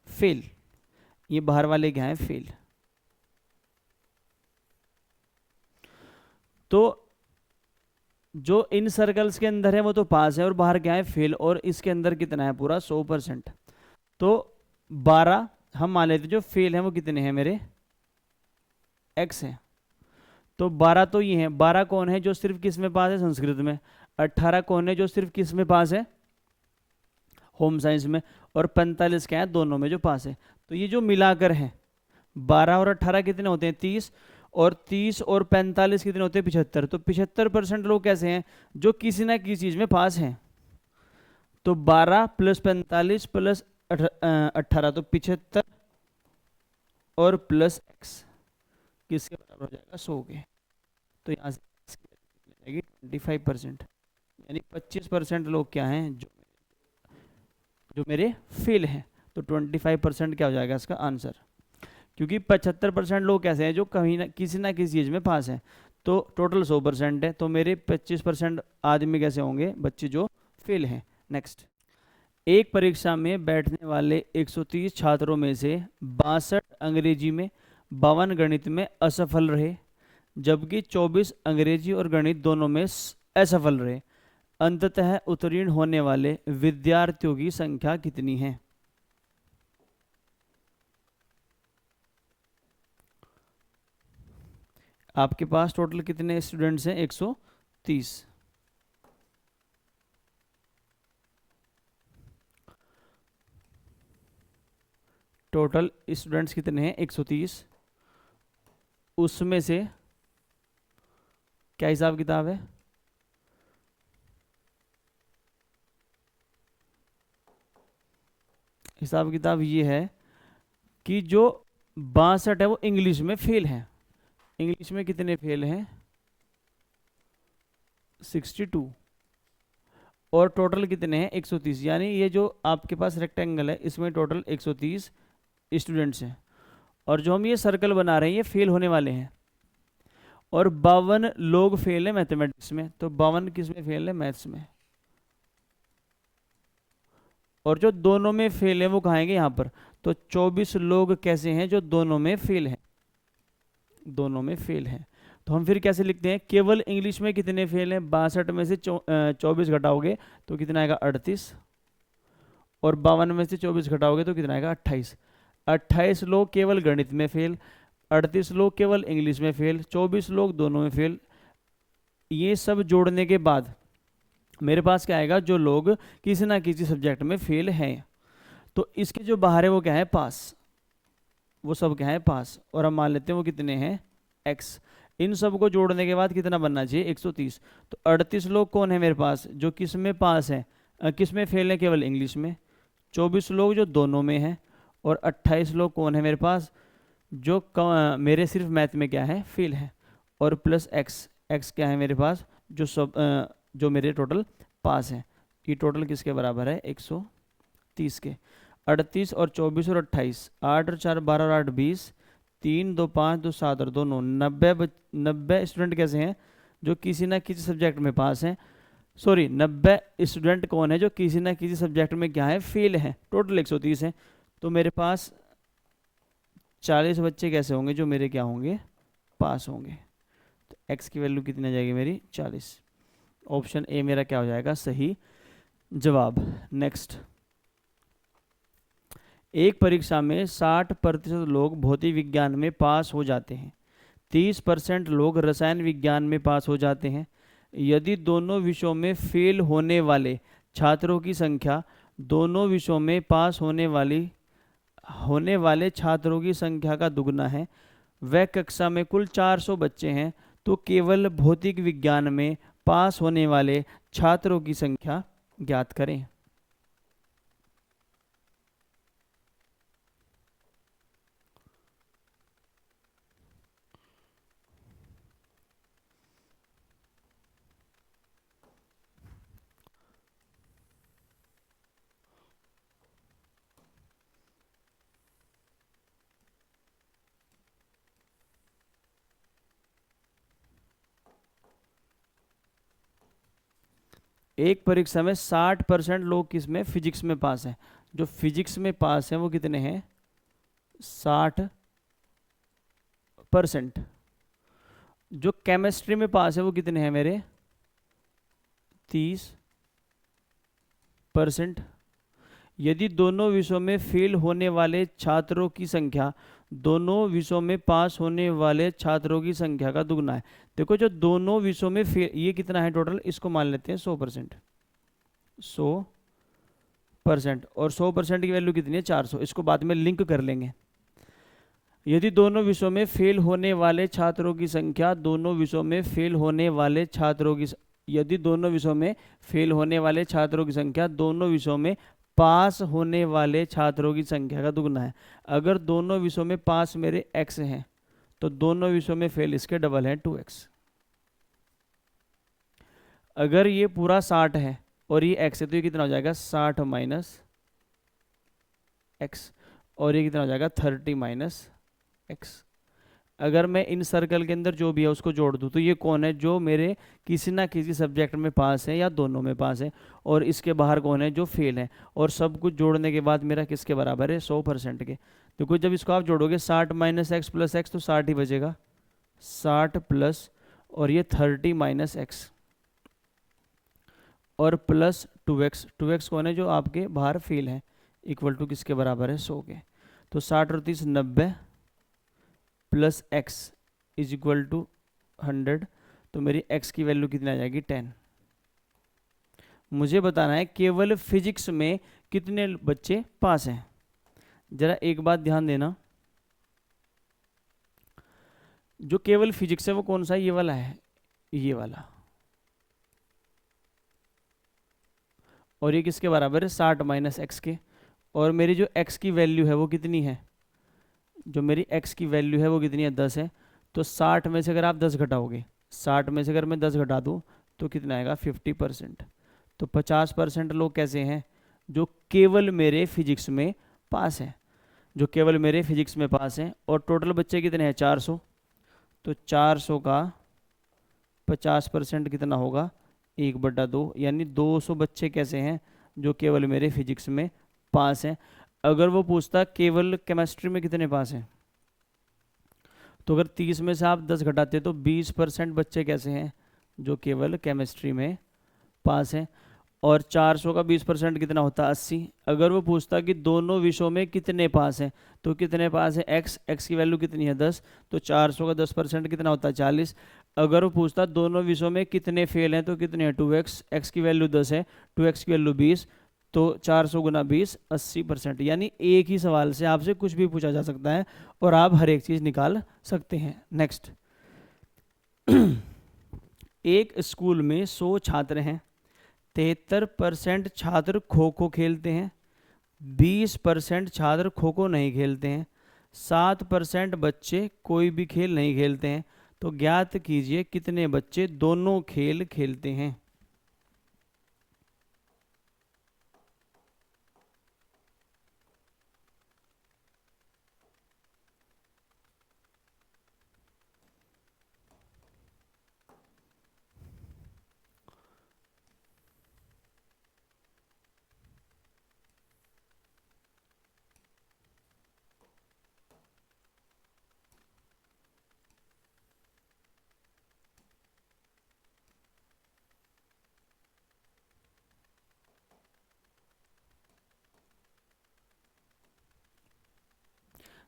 फेल। ये बाहर वाले क्या हैं, फेल। तो जो इन सर्कल्स के अंदर है वो तो पास है और बाहर क्या है, फेल। और इसके अंदर कितना है, पूरा 100%। तो 12 हम मान लेते हैं, जो फेल है वो कितने हैं मेरे, x है। तो 12 तो ये है, 12 कौन है जो सिर्फ किस में पास है, संस्कृत में। 18 कौन है जो सिर्फ किस में पास है, होम साइंस में। और 45 क्या है, दोनों में जो पास है। तो ये जो मिलाकर है 12 और 18 कितने होते हैं 30, और 30 और 45 कितने होते हैं 75। तो 75% लोग कैसे हैं जो किसी ना किसी चीज में पास हैं। तो 12 प्लस 45 प्लस 18, तो 75 और प्लस x किसके बराबर हो जाएगा, 100 के। तो यहाँ से x की वैल्यू जाएगी 25%, यानी 25% लोग क्या हैं जो मेरे फेल हैं। तो 25% क्या हो जाएगा इसका आंसर, क्योंकि 75% लोग कैसे हैं जो कहीं ना किसी चीज़ में पास हैं। तो टोटल 100% है, तो मेरे 25% आदमी कैसे होंगे, बच्चे जो फेल हैं। नेक्स्ट, एक परीक्षा में बैठने वाले 130 छात्रों में से 62 अंग्रेजी में, 52 गणित में असफल रहे, जबकि 24 अंग्रेजी और गणित दोनों में असफल रहे। अंततः उत्तीर्ण होने वाले विद्यार्थियों की संख्या कितनी है। आपके पास टोटल कितने स्टूडेंट्स हैं, 130। टोटल स्टूडेंट्स कितने हैं 130, उसमें से क्या हिसाब किताब है, हिसाब किताब ये है कि जो 62 है वो इंग्लिश में फेल है। इंग्लिश में कितने फेल हैं 62, और टोटल कितने हैं 130। यानी ये जो आपके पास रेक्टेंगल है इसमें टोटल 130 स्टूडेंट्स हैं, और जो हम ये सर्कल बना रहे हैं ये फेल होने वाले हैं। और 52 लोग फेल है मैथमेटिक्स में, तो 52 किस में फेल है, मैथ्स में। और जो दोनों में फेल है वो कहांगे यहाँ पर, तो 24 लोग कैसे हैं जो दोनों में फेल हैं, दोनों में फेल हैं। तो हम फिर कैसे लिखते हैं, केवल इंग्लिश में कितने फेल हैं, 62 में से 24 घटाओगे तो कितना आएगा 38, और 52 में से 24 घटाओगे तो कितना आएगा 28। 28 लोग केवल गणित में फेल, 38 लोग केवल इंग्लिश में फेल, 24 लोग दोनों में फेल। ये सब जोड़ने के बाद मेरे पास क्या आएगा, जो लोग किसी ना किसी सब्जेक्ट में फेल हैं। तो इसके जो बाहर है वो क्या है, पास, वो सब क्या है पास। और हम मान लेते हैं वो कितने हैं x। इन सब को जोड़ने के बाद कितना बनना चाहिए 130। तो 38 लोग कौन है मेरे पास जो किस में पास है, किस में फेल है, केवल इंग्लिश में। 24 लोग जो दोनों में हैं, और 28 लोग कौन है मेरे पास जो मेरे सिर्फ मैथ में क्या है फेल है। और प्लस x क्या है मेरे पास जो सब जो मेरे टोटल पास है। ये टोटल किसके बराबर है 130 के। 38 और 24 और 28, 8 और 4 12 और 8 20, 3 2 5 2 7 और 2 9, 90 स्टूडेंट कैसे हैं जो किसी ना किसी सब्जेक्ट में पास हैं। सॉरी, 90 स्टूडेंट कौन है जो किसी ना किसी सब्जेक्ट में क्या है फेल है। टोटल 130 है, तो मेरे पास 40 बच्चे कैसे होंगे जो मेरे क्या होंगे पास होंगे। तो x की वैल्यू कितनी आ जाएगी मेरी 40। ऑप्शन ए मेरा क्या हो जाएगा सही जवाब। नेक्स्ट, एक परीक्षा में 60% लोग भौतिक विज्ञान में पास हो जाते हैं, 30% लोग रसायन विज्ञान में पास हो जाते हैं। यदि दोनों विषयों में फेल होने वाले छात्रों की संख्या दोनों विषयों में पास होने वाले छात्रों की संख्या का दुगना है, वह कक्षा में कुल 400 बच्चे हैं, तो केवल भौतिक विज्ञान में पास होने वाले छात्रों की संख्या ज्ञात करें। एक परीक्षा में 60% लोग किस में फिजिक्स में पास हैं। जो फिजिक्स में पास हैं वो कितने हैं 60%। जो केमिस्ट्री में पास है वो कितने हैं मेरे 30%। यदि दोनों विषयों में फेल होने वाले छात्रों की संख्या दोनों विषयों में पास होने वाले छात्रों की संख्या का दुगना है। देखो जो दोनों विषयों में फेल, ये कितना है टोटल, इसको मान लेते हैं 100%। 100% और 100% की वैल्यू कितनी है 400। इसको बाद में लिंक कर लेंगे। यदि दोनों विषयों में फेल होने वाले छात्रों की संख्या दोनों विषयों में फेल होने वाले छात्रों की यदि दोनों विषयों में फेल होने वाले छात्रों की संख्या दोनों विषयों में पास होने वाले छात्रों की संख्या का दुगना है। अगर दोनों विषयों में पास मेरे x हैं तो दोनों विषयों में फेल इसके डबल है 2x। अगर ये पूरा 60 है और ये x है तो ये कितना हो जाएगा 60 माइनस x, और ये कितना हो जाएगा 30 माइनस x। अगर मैं इन सर्कल के अंदर जो भी है उसको जोड़ दूं तो ये कौन है जो मेरे किसी ना किसी सब्जेक्ट में पास है या दोनों में पास है, और इसके बाहर कौन है जो फेल है, और सब कुछ जोड़ने के बाद मेरा किसके बराबर है 100% के। देखो जब इसको आप जोड़ोगे 60 माइनस एक्स प्लस एक्स तो 60 ही बचेगा, 60 प्लस और ये 30 माइनस एक्स और प्लस 2x। 2x कौन है जो आपके बाहर फेल है, इक्वल टू किसके बराबर है 100 के। तो 60 और 30 90 plus x is equal to 100। तो मेरी x की वैल्यू कितनी आ जाएगी 10। मुझे बताना है केवल फिजिक्स में कितने बच्चे पास हैं। जरा एक बात ध्यान देना, जो केवल फिजिक्स है वो कौन सा ये वाला है, ये वाला, और ये किसके बराबर है 60 माइनस एक्स के। और मेरी जो x की वैल्यू है वो कितनी है, जो मेरी x की वैल्यू है वो कितनी है 10 है। तो 60 में से अगर आप 10 घटाओगे, 60 में से अगर मैं 10 घटा दूँ तो कितना आएगा 50%। तो 50% लोग कैसे हैं जो केवल मेरे फिजिक्स में पास हैं, जो केवल मेरे फिजिक्स में पास हैं। और टोटल बच्चे कितने हैं 400। तो 400 का 50% कितना होगा 1/2, यानी 200 बच्चे कैसे हैं जो केवल मेरे फिजिक्स में पास हैं। अगर वो पूछता केवल केमिस्ट्री में कितने पास हैं, तो अगर 30 में से आप 10 घटाते तो 20% बच्चे कैसे हैं जो केवल केमिस्ट्री में पास हैं। और 400 का 20% कितना होता है 80। अगर वो पूछता कि दोनों विषयों में कितने पास हैं, तो कितने पास है x की वैल्यू कितनी है 10, तो 400 का 10% कितना होता है 40। अगर वो पूछता दोनों विषयों में कितने फेल हैं, तो कितने हैं 2x, x की वैल्यू 10 है, 2x की वैल्यू 20, तो 400 गुना 20 80%। यानी एक ही सवाल से आपसे कुछ भी पूछा जा सकता है और आप हर एक चीज़ निकाल सकते हैं। नेक्स्ट, एक स्कूल में 100 छात्र हैं, 73% छात्र खो खो खेलते हैं, 20% छात्र खो खो नहीं खेलते हैं, 7% बच्चे कोई भी खेल नहीं खेलते हैं। तो ज्ञात कीजिए कितने बच्चे दोनों खेल खेलते हैं।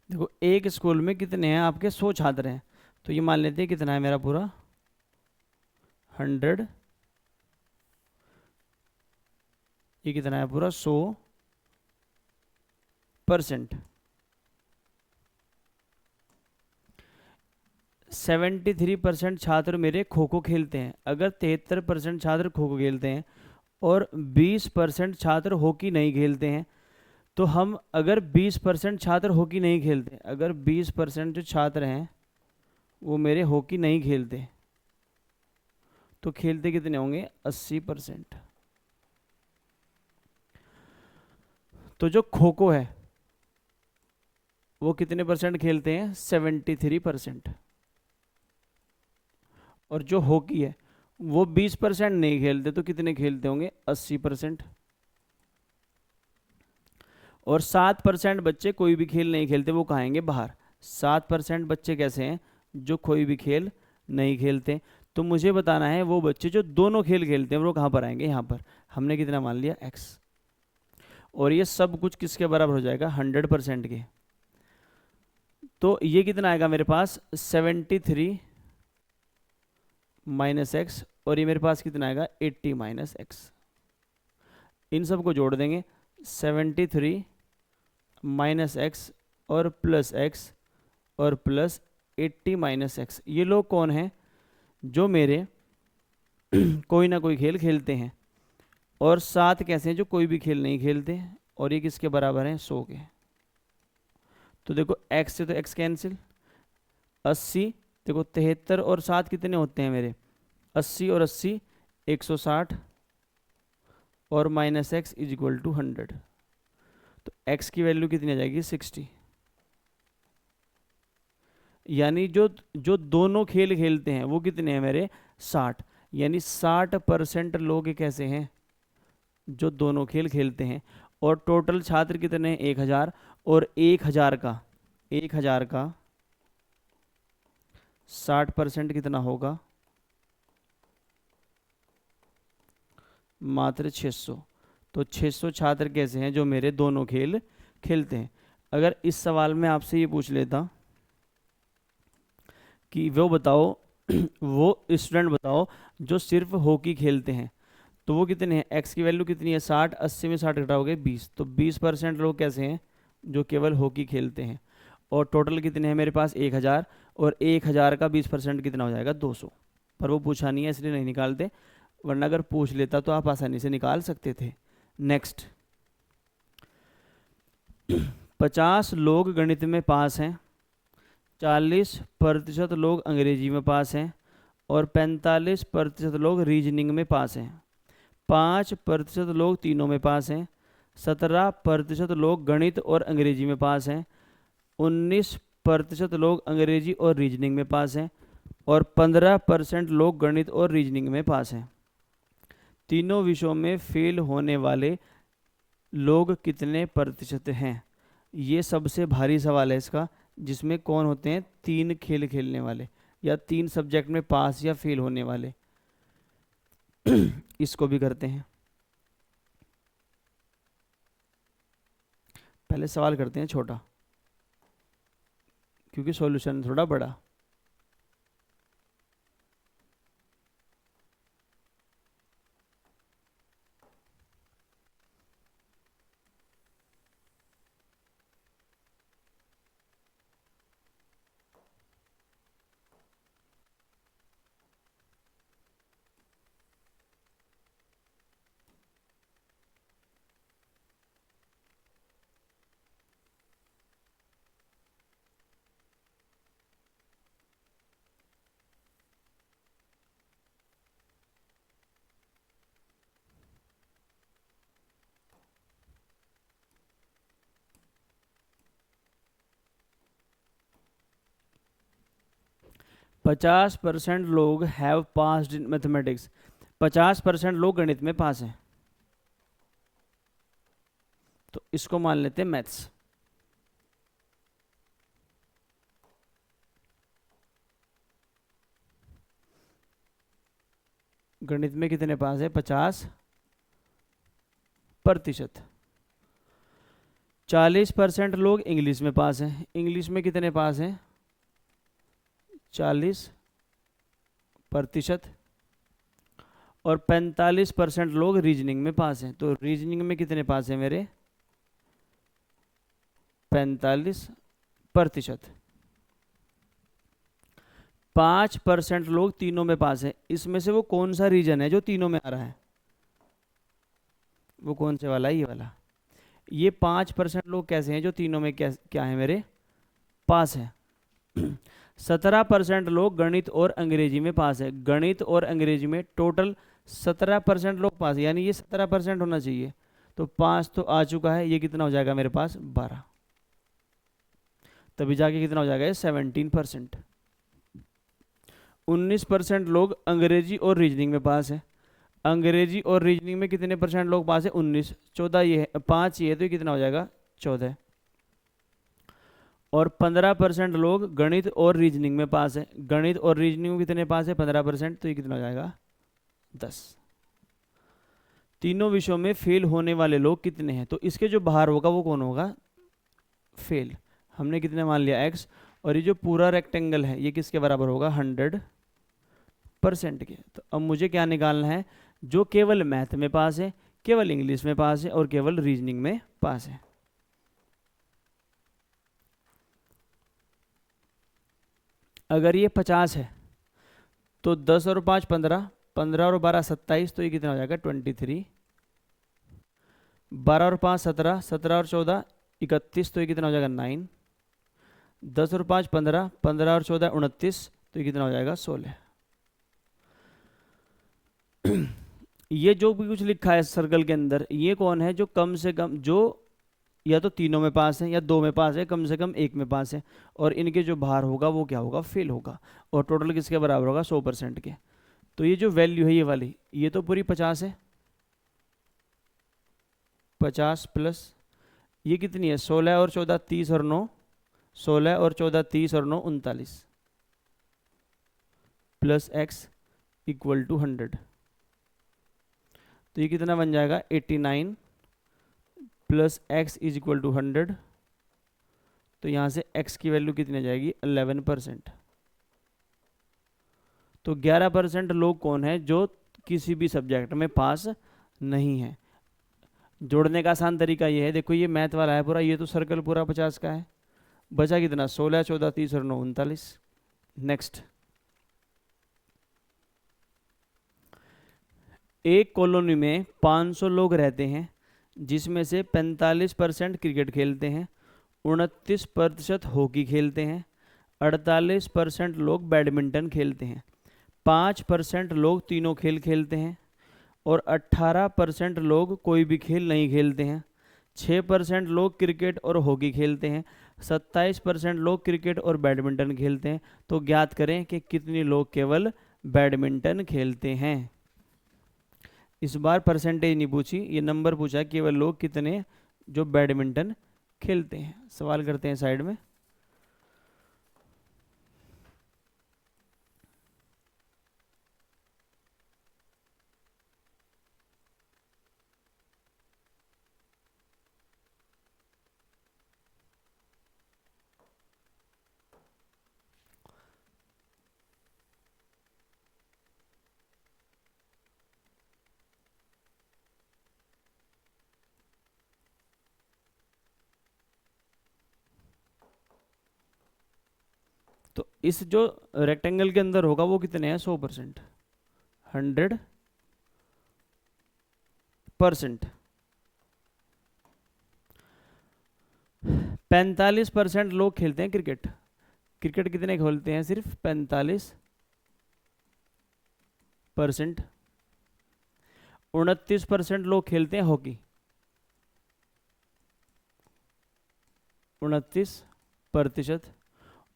देखो एक स्कूल में कितने हैं आपके, 100 छात्र हैं, तो ये मान लेते हैं कितना है मेरा पूरा 100, ये कितना है पूरा 100%। 73% छात्र मेरे खो खो खेलते हैं। अगर 73% छात्र खो खो खेलते हैं और 20% छात्र हॉकी नहीं खेलते हैं, तो हम अगर 20% छात्र हॉकी नहीं खेलते, अगर 20% जो छात्र हैं वो मेरे हॉकी नहीं खेलते, तो खेलते कितने होंगे 80%। तो जो खो खो है वो कितने परसेंट खेलते हैं 73%। और जो हॉकी है वो 20% नहीं खेलते, तो कितने खेलते होंगे 80%। और 7% बच्चे कोई भी खेल नहीं खेलते, वो कहेंगे बाहर। 7% बच्चे कैसे हैं जो कोई भी खेल नहीं खेलते, तो मुझे बताना है वो बच्चे जो दोनों खेल खेलते हैं वो कहाँ पर आएंगे, यहाँ पर। हमने कितना मान लिया x, और ये सब कुछ किसके बराबर हो जाएगा 100% के। तो ये कितना आएगा मेरे पास 73 माइनस एक्स, और ये मेरे पास कितना आएगा 80 माइनस एक्स। इन सब को जोड़ देंगे 73 माइनस एक्स और प्लस एक्स और प्लस 80 माइनस एक्स। ये लोग कौन हैं जो मेरे कोई ना कोई खेल खेलते हैं, और 7 कैसे हैं जो कोई भी खेल नहीं खेलते, और ये किसके बराबर हैं 100 के। तो देखो x से तो x कैंसिल, 80, देखो 73 और 7 कितने होते हैं मेरे 80 और 80 160, और minus x is equal to 100। तो x की वैल्यू कितनी आ जाएगी 60। यानी जो जो दोनों खेल खेलते हैं वो कितने हैं मेरे 60। यानी 60% लोग कैसे हैं जो दोनों खेल खेलते हैं। और टोटल छात्र कितने हैं 1000, और 1000 का 60% कितना होगा मात्र 600। तो 600 छात्र कैसे हैं जो मेरे दोनों खेल खेलते हैं। अगर इस सवाल में आपसे ये पूछ लेता कि वो बताओ वो स्टूडेंट बताओ जो सिर्फ हॉकी खेलते हैं, तो वो कितने हैं, एक्स की वैल्यू कितनी है 60, 80 में 60 घटाओगे 20, तो 20% लोग कैसे हैं जो केवल हॉकी खेलते हैं। और टोटल कितने हैं मेरे पास 1000, और 1000 का 20% कितना हो जाएगा 200। पर वो पूछा नहीं है इसलिए नहीं निकालते, वरना अगर पूछ लेता तो आप आसानी से निकाल सकते थे। नेक्स्ट 50 लोग गणित में पास हैं, 40% लोग अंग्रेजी में पास हैं, और 45% लोग रीजनिंग में पास हैं। 5% लोग तीनों में पास हैं, 17% लोग गणित और अंग्रेजी में पास हैं, 19% लोग अंग्रेजी और रीजनिंग में पास हैं, और 15% लोग गणित और रीजनिंग में पास हैं। तीनों विषयों में फेल होने वाले लोग कितने प्रतिशत हैं। ये सबसे भारी सवाल है इसका, जिसमें कौन होते हैं 3 खेल खेलने वाले या 3 सब्जेक्ट में पास या फेल होने वाले। इसको भी करते हैं, पहले सवाल करते हैं छोटा क्योंकि सॉल्यूशन थोड़ा बड़ा। पचास परसेंट लोग हैव पास्ड इन मैथमेटिक्स, 50% लोग गणित में पास हैं, तो इसको मान लेते हैं मैथ्स। गणित में कितने पास है 50%। 40% लोग इंग्लिश में पास हैं। इंग्लिश में कितने पास हैं? 40%। और 45% लोग रीजनिंग में पास हैं। तो रीजनिंग में कितने पास हैं मेरे? 45%। 5% लोग तीनों में पास हैं। इसमें से वो कौन सा रीजन है जो तीनों में आ रहा है? वो कौन से वाला है? ये वाला। ये 5% लोग कैसे हैं जो तीनों में क्या है मेरे? पास है। 17% लोग गणित और अंग्रेजी में पास है। गणित और अंग्रेजी में टोटल 17% लोग पास है, यानी ये 17% होना चाहिए। तो 5 तो आ चुका है, ये कितना हो जाएगा मेरे पास? 12। तभी जाके कितना हो जाएगा? ये 17%। 19% लोग अंग्रेजी और रीजनिंग में पास है। अंग्रेजी और रीजनिंग में कितने परसेंट लोग पास है? 19। 14 ये है, 5 ये है, तो ये कितना हो जाएगा? 14। और 15% लोग गणित और रीजनिंग में पास है। गणित और रीजनिंग में कितने पास है? 15%, तो ये कितना हो जाएगा? 10। तीनों विषयों में फेल होने वाले लोग कितने हैं? तो इसके जो बाहर होगा वो कौन होगा? फेल। हमने कितने मान लिया? x। और ये जो पूरा रेक्टेंगल है ये किसके बराबर होगा? 100% के। तो अब मुझे क्या निकालना है? जो केवल मैथ में पास है, केवल इंग्लिश में पास है और केवल रीजनिंग में पास है। अगर ये 50 है तो 10 और 5 15, 15 और 12 27, तो ये कितना हो जाएगा? 23। 12 और 5 17, 17 और 14 31, तो ये कितना हो जाएगा? 9। 10 और 5 15, 15 और 14 29, तो ये कितना हो जाएगा? 16। ये जो भी कुछ लिखा है सर्कल के अंदर, ये कौन है जो कम से कम, जो या तो तीनों में पास है या दो में पास है, कम से कम एक में पास है। और इनके जो बाहर होगा वो क्या होगा? फेल होगा। और टोटल किसके बराबर होगा? 100% के। तो ये जो वैल्यू है ये वाली, ये तो पूरी 50 है। 50 प्लस ये कितनी है? 16 और 14 30 और 9, 16 और 14 30 और 9 39, प्लस x इक्वल टू 100। तो ये कितना बन जाएगा? 89 plus x is equal to 100। तो यहाँ से x की वैल्यू कितनी आ जाएगी? 11%। तो 11% लोग कौन है जो किसी भी सब्जेक्ट में पास नहीं है। जोड़ने का आसान तरीका ये है, देखो ये मैथ वाला है पूरा, ये तो सर्कल पूरा 50 का है। बचा कितना? 16 14 30 और 9 39। नेक्स्ट, एक कॉलोनी में 500 लोग रहते हैं जिसमें से 45% क्रिकेट खेलते हैं, 29% हॉकी खेलते हैं, 48% लोग बैडमिंटन खेलते हैं, 5% लोग तीनों खेल खेलते हैं और 18% लोग कोई भी खेल नहीं खेलते हैं, 6% लोग क्रिकेट और हॉकी खेलते हैं, 27% लोग क्रिकेट और बैडमिंटन खेलते हैं। तो ज्ञात करें कि कितने लोग केवल बैडमिंटन खेलते हैं। इस बार परसेंटेज नहीं पूछी, ये नंबर पूछा केवल लोग कितने जो बैडमिंटन खेलते हैं। सवाल करते हैं साइड में। तो इस जो रेक्टेंगल के अंदर होगा वो कितने हैं? 100%, 100%। 45% लोग खेलते हैं क्रिकेट। क्रिकेट कितने खेलते हैं? सिर्फ 45%। 29% लोग खेलते हैं हॉकी, 29%।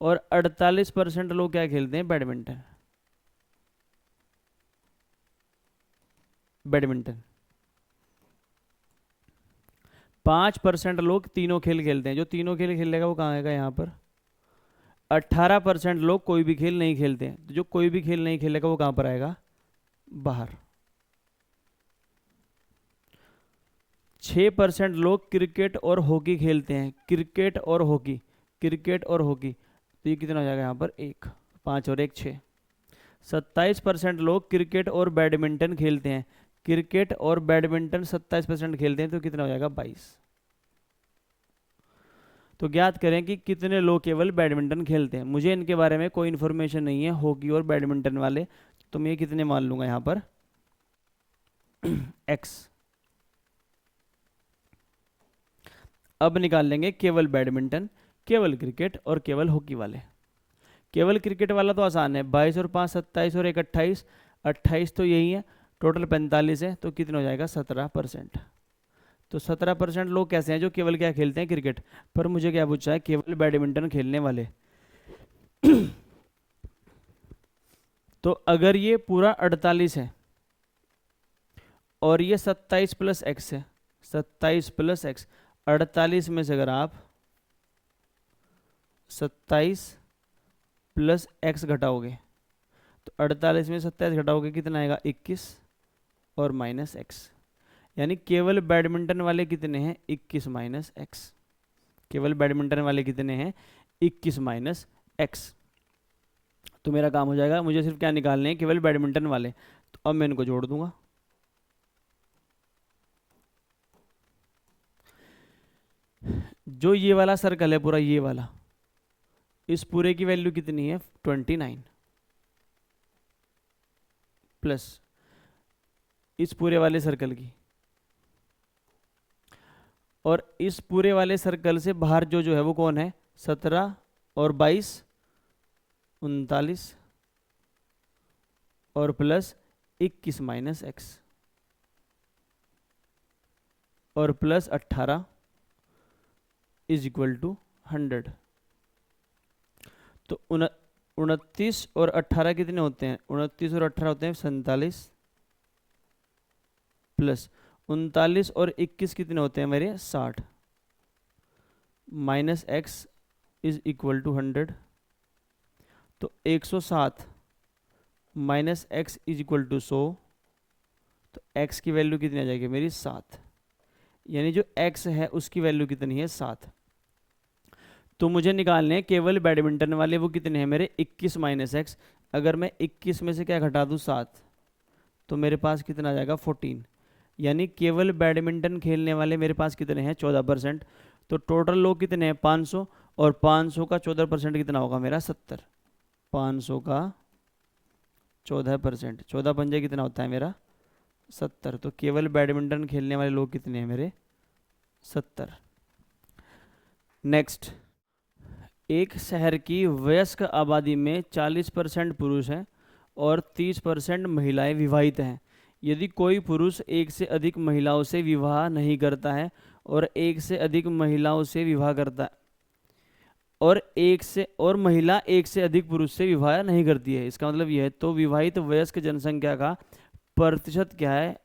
और 48% लोग क्या खेलते हैं? बैडमिंटन। बैडमिंटन। 5% लोग तीनों खेल खेलते हैं। जो तीनों खेल खेलेगा वो कहाँ आएगा? यहाँ पर। 18% लोग कोई भी खेल नहीं खेलते हैं। तो जो कोई भी खेल नहीं खेलेगा वो कहाँ पर आएगा? बाहर। 6% लोग क्रिकेट और हॉकी खेलते हैं, क्रिकेट और हॉकी, क्रिकेट और हॉकी, तो ये कितना हो जाएगा यहाँ पर 1, 5 और 1 6। 27% लोग क्रिकेट और बैडमिंटन खेलते हैं, क्रिकेट और बैडमिंटन 27% खेलते हैं, तो कितना हो जाएगा 22। तो ज्ञात करें कि कितने लोग केवल बैडमिंटन खेलते हैं। मुझे इनके बारे में कोई इन्फॉर्मेशन नहीं है, हॉकी और बैडमिंटन वाले, तो मैं ये कितने मान लूंगा यहाँ पर x। अब निकाल लेंगे केवल बैडमिंटन, केवल क्रिकेट और केवल हॉकी वाले। केवल क्रिकेट वाला तो आसान है, 22 और 5 27 और 1 28, 28 तो यही है, टोटल 45 है, तो कितना हो जाएगा 17%। तो 17% लोग कैसे हैं जो केवल क्या खेलते हैं, क्रिकेट। पर मुझे क्या पूछा है, केवल बैडमिंटन खेलने वाले। तो अगर ये पूरा 48 है और ये 27 प्लस एक्स है, 27 प्लस एक्स, 48 में से अगर आप 27 प्लस एक्स घटाओगे तो 48 में 27 घटाओगे कितना आएगा 21 और माइनस एक्स, यानी केवल बैडमिंटन वाले कितने हैं 21 माइनस एक्स, केवल बैडमिंटन वाले कितने हैं 21 माइनस एक्स। तो मेरा काम हो जाएगा, मुझे सिर्फ क्या निकालने हैं, केवल बैडमिंटन वाले। तो अब मैं इनको जोड़ दूंगा, जो ये वाला सर्कल है पूरा, ये वाला, इस पूरे की वैल्यू कितनी है 29 प्लस इस पूरे वाले सर्कल की, और इस पूरे वाले सर्कल से बाहर जो है वो कौन है 17 और 22 39 और प्लस 21 माइनस एक्स और प्लस 18 इज इक्वल टू 100। तो 29 और 18 कितने होते हैं, 29 और 18 होते हैं 47 प्लस 39 और 21 कितने होते हैं मेरे 60 minus x is equal to 100। तो 107 minus x is equal to 100, तो x की वैल्यू कितनी आ जाएगी मेरी 7, यानी जो x है उसकी वैल्यू कितनी है 7। तो मुझे निकालने हैं केवल बैडमिंटन वाले, वो कितने हैं मेरे 21 माइनस एक्स। अगर मैं 21 में से क्या घटा दूँ 7, तो मेरे पास कितना आ जाएगा 14, यानी केवल बैडमिंटन खेलने वाले मेरे पास कितने हैं 14%। तो टोटल लोग कितने हैं 500, और 500 का 14% कितना होगा मेरा 70, 500 का 14%, 14 पंजे कितना होता है मेरा 70। तो केवल बैडमिंटन खेलने वाले लोग कितने हैं मेरे 70। नेक्स्ट, एक शहर की वयस्क आबादी में 40% पुरुष हैं और 30% महिलाएं विवाहित हैं। यदि कोई पुरुष एक से अधिक महिलाओं से विवाह नहीं करता है और एक से अधिक महिलाओं से विवाह करता है और महिला एक से अधिक पुरुष से विवाह नहीं करती है, इसका मतलब यह है, तो विवाहित वयस्क जनसंख्या का प्रतिशत क्या है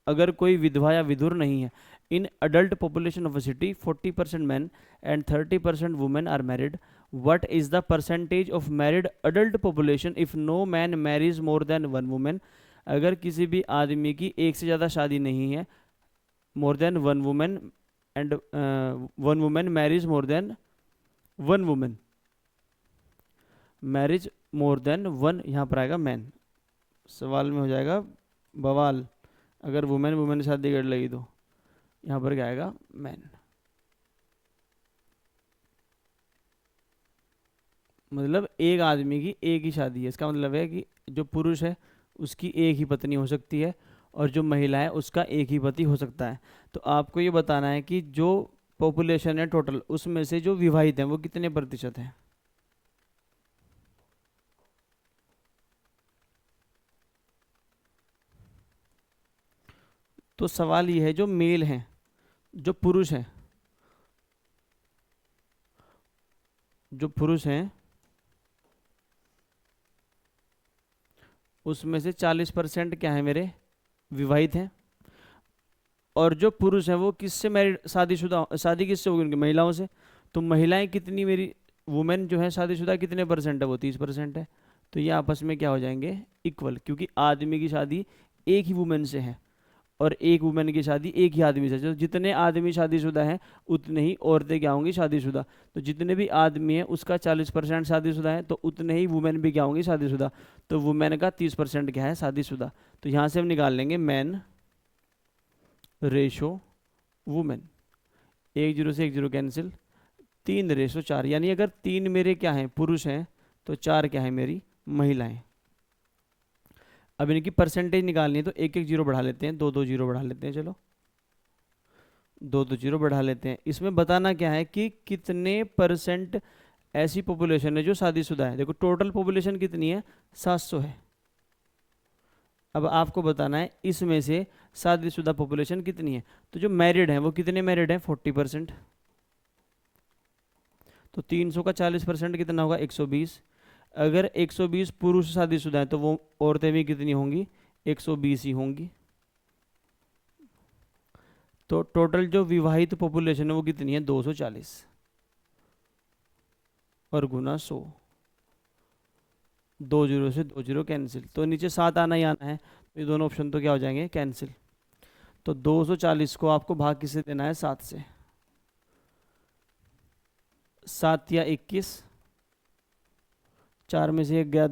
अगर कोई विधवा या विधुर नहीं है। In adult population of a city 40% men and 30% women are married. What is the percentage of married adult population if no man marries more than one woman? अगर किसी भी आदमी की एक से ज़्यादा शादी नहीं है, more than one woman and one woman marries more than one woman, marriage more than one, यहाँ पर आएगा मैन, सवाल में हो जाएगा बवाल अगर वुमेन वुमेन से शादी कर लेगी, तो यहाँ पर क्या आएगा मैन। मतलब एक आदमी की एक ही शादी है, इसका मतलब है कि जो पुरुष है उसकी एक ही पत्नी हो सकती है और जो महिला है उसका एक ही पति हो सकता है। तो आपको ये बताना है कि जो पॉपुलेशन है टोटल उसमें से जो विवाहित हैं वो कितने प्रतिशत हैं। तो सवाल ये है जो मेल हैं, जो पुरुष हैं, जो पुरुष हैं उसमें से 40% क्या है मेरे विवाहित हैं, और जो पुरुष हैं वो किससे मैरिड शादीशुदा, शादी किससे होगी उनकी महिलाओं से। तो महिलाएं कितनी मेरी वुमेन जो है शादीशुदा कितने परसेंट है, वो 30% है। तो ये आपस में क्या हो जाएंगे इक्वल, क्योंकि आदमी की शादी एक ही वुमेन से है और एक वुमेन की शादी एक ही आदमी से, तो जितने आदमी शादीशुदा हैं उतने ही औरतें क्या होंगी, शादीशुदा। तो जितने भी आदमी हैं उसका 40% शादीशुदा है, तो उतने ही वुमेन भी क्या होंगी, शादीशुदा। तो वुमेन का 30% क्या है, शादीशुदा। तो यहाँ से हम निकाल लेंगे मैन रेशो वुमेन, 1 0 से 1 0 कैंसिल, 3:4, यानी अगर 3 मेरे क्या हैं, पुरुष हैं, तो 4 क्या है मेरी महिलाएं। अब इनकी परसेंटेज निकालनी है, तो 1 1 0 बढ़ा लेते हैं, 2 2 0 बढ़ा लेते हैं, चलो 2 2 0 बढ़ा लेते हैं। इसमें बताना क्या है कि कितने परसेंट ऐसी पॉपुलेशन है जो शादीशुदा है। देखो टोटल पॉपुलेशन कितनी है, 700 है। अब आपको बताना है इसमें से शादीशुदा पॉपुलेशन कितनी है। तो जो मैरिड है वो कितने मैरिड हैं, 40%। तो 300 का 40% कितना होगा, 120। अगर 120 पुरुष शादीशुदा है तो वो औरतें भी कितनी होंगी, 120 ही होंगी। तो टोटल जो विवाहित पॉपुलेशन है वो कितनी है, 240 और गुना 100, 2 0 से 2 0 कैंसिल, तो नीचे 7 आना ही आना है, तो ये दोनों ऑप्शन तो क्या हो जाएंगे, कैंसिल। तो 240 को आपको भाग किससे देना है, 7 से। 7 या 21, 4 में से 1 गया,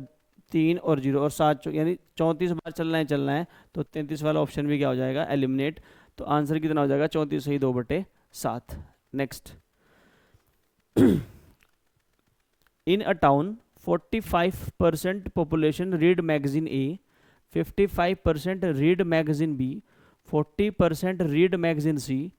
3 और 0 और 7 यानी 34 बार चलना है, तो 33 वाला ऑप्शन भी क्या हो जाएगा, एलिमिनेट। तो आंसर कितना हो जाएगा, 34 सही 2/7। Next, in a town 45% population read magazine A, 55% read magazine B, 40% read magazine C,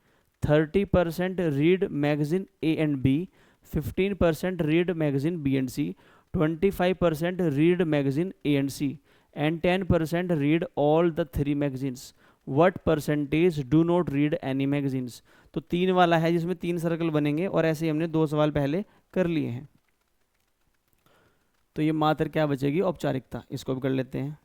30% read magazine A and B, 15% read magazine B and C, 25% read magazine A and C, and 10% read all the 3 magazines. What percentage do not read any magazines? तो 3 वाला है जिसमें 3 circle बनेंगे, और ऐसे ही हमने 2 सवाल पहले कर लिए हैं। तो ये मात्र क्या बचेगी, औपचारिकता, इसको भी कर लेते हैं।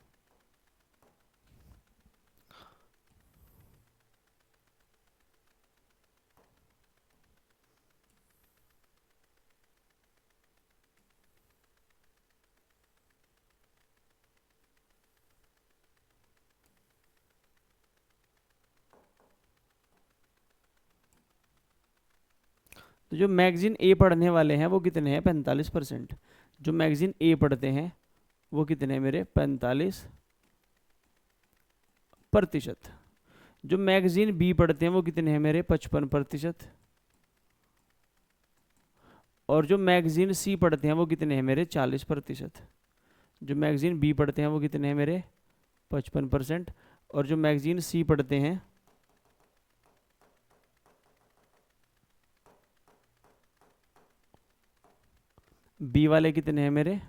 तो जो मैगजीन ए पढ़ने वाले हैं वो कितने हैं, 45%। जो मैगजीन ए पढ़ते हैं वो कितने हैं मेरे, 45%। जो मैगजीन बी पढ़ते हैं वो कितने हैं मेरे, 55%। और जो मैगजीन सी पढ़ते हैं वो कितने हैं मेरे, 40%। जो मैगजीन बी पढ़ते हैं वो कितने हैं मेरे, 55%। और जो मैगजीन सी पढ़ते हैं बी वाले कितने हैं मेरे,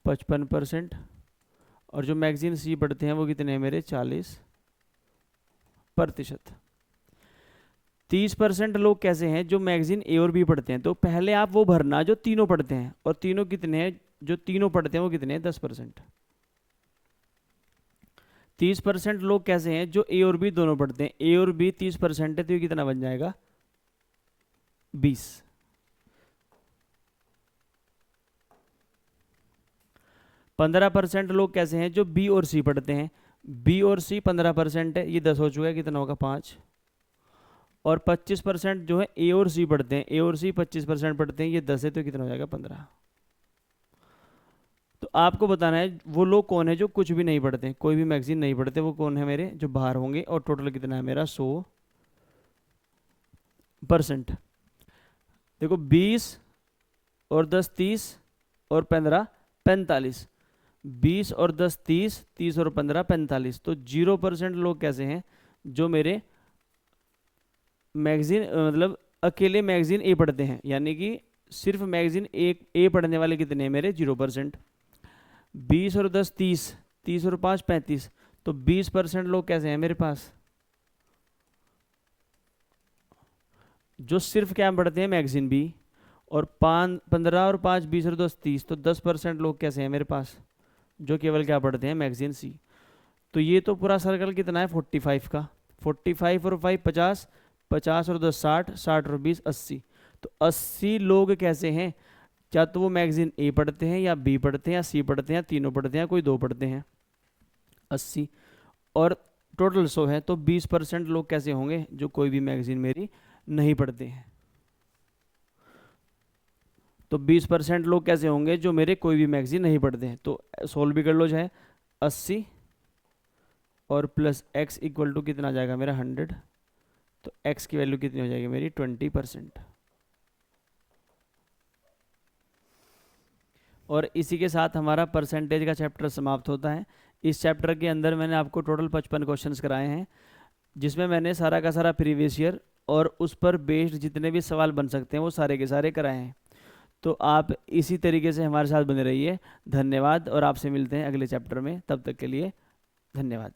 55%। और जो मैगजीन सी पढ़ते हैं वो कितने हैं मेरे, 40%। 30% लोग कैसे हैं जो मैगजीन ए और बी पढ़ते हैं। तो पहले आप वो भरना जो तीनों पढ़ते हैं, और तीनों कितने हैं, जो तीनों पढ़ते हैं वो कितने हैं, 10%। 30% लोग कैसे हैं जो ए और बी दोनों पढ़ते हैं। ए और बी 30% है, तो ये कितना बन जाएगा, 20। 15% लोग कैसे हैं जो बी और सी पढ़ते हैं। बी और सी 15% है, ये 10 हो चुका है, कितना होगा, 5। और 25% जो है ए और सी पढ़ते हैं। ए और सी 25% पढ़ते हैं, ये 10 है, तो कितना हो जाएगा, 15। तो आपको बताना है वो लोग कौन है जो कुछ भी नहीं पढ़ते, कोई भी मैगजीन नहीं पढ़ते, वो कौन है मेरे, जो बाहर होंगे। और टोटल कितना है मेरा, 100%। देखो 20 और 10 30 और 15 45, 20 और 10 30, 30 और 15 45। तो 0% लोग कैसे हैं जो मेरे मैगजीन मतलब अकेले मैगजीन ए पढ़ते हैं, यानी कि सिर्फ मैगजीन ए पढ़ने वाले कितने हैं मेरे, 0%। 20 और 10 30, 30 और 5 35। तो 20% लोग कैसे हैं मेरे पास, जो सिर्फ क्या पढ़ते हैं, मैगजीन बी। और 15 और 5 20 और 10 30। तो 10% लोग कैसे हैं मेरे पास, जो केवल क्या पढ़ते हैं, मैगजीन सी। तो ये तो पूरा सर्कल कितना है, 45 का। 45 और 5 50, 50 और 10 60, 60 और 20 80। तो 80 लोग कैसे हैं, या तो वो मैगजीन ए पढ़ते हैं, या बी पढ़ते हैं, या सी पढ़ते हैं, या तीनों पढ़ते हैं, कोई 2 पढ़ते हैं, 80। और टोटल 100 है, तो 20% लोग कैसे होंगे जो कोई भी मैगजीन मेरी नहीं पढ़ते हैं। तो 20% लोग कैसे होंगे जो मेरे कोई भी मैगजीन नहीं पढ़ते हैं। तो सोल्व भी कर लो चाहे, 80 और प्लस x इक्वल टू कितना आ जाएगा मेरा 100, तो x की वैल्यू कितनी हो जाएगी मेरी 20%। और इसी के साथ हमारा परसेंटेज का चैप्टर समाप्त होता है। इस चैप्टर के अंदर मैंने आपको टोटल 55 क्वेश्चंस कराए हैं, जिसमें मैंने सारा का सारा प्रीवियस ईयर और उस पर बेस्ड जितने भी सवाल बन सकते हैं वो सारे के सारे कराए हैं। तो आप इसी तरीके से हमारे साथ बने रहिए। धन्यवाद, और आपसे मिलते हैं अगले चैप्टर में। तब तक के लिए धन्यवाद।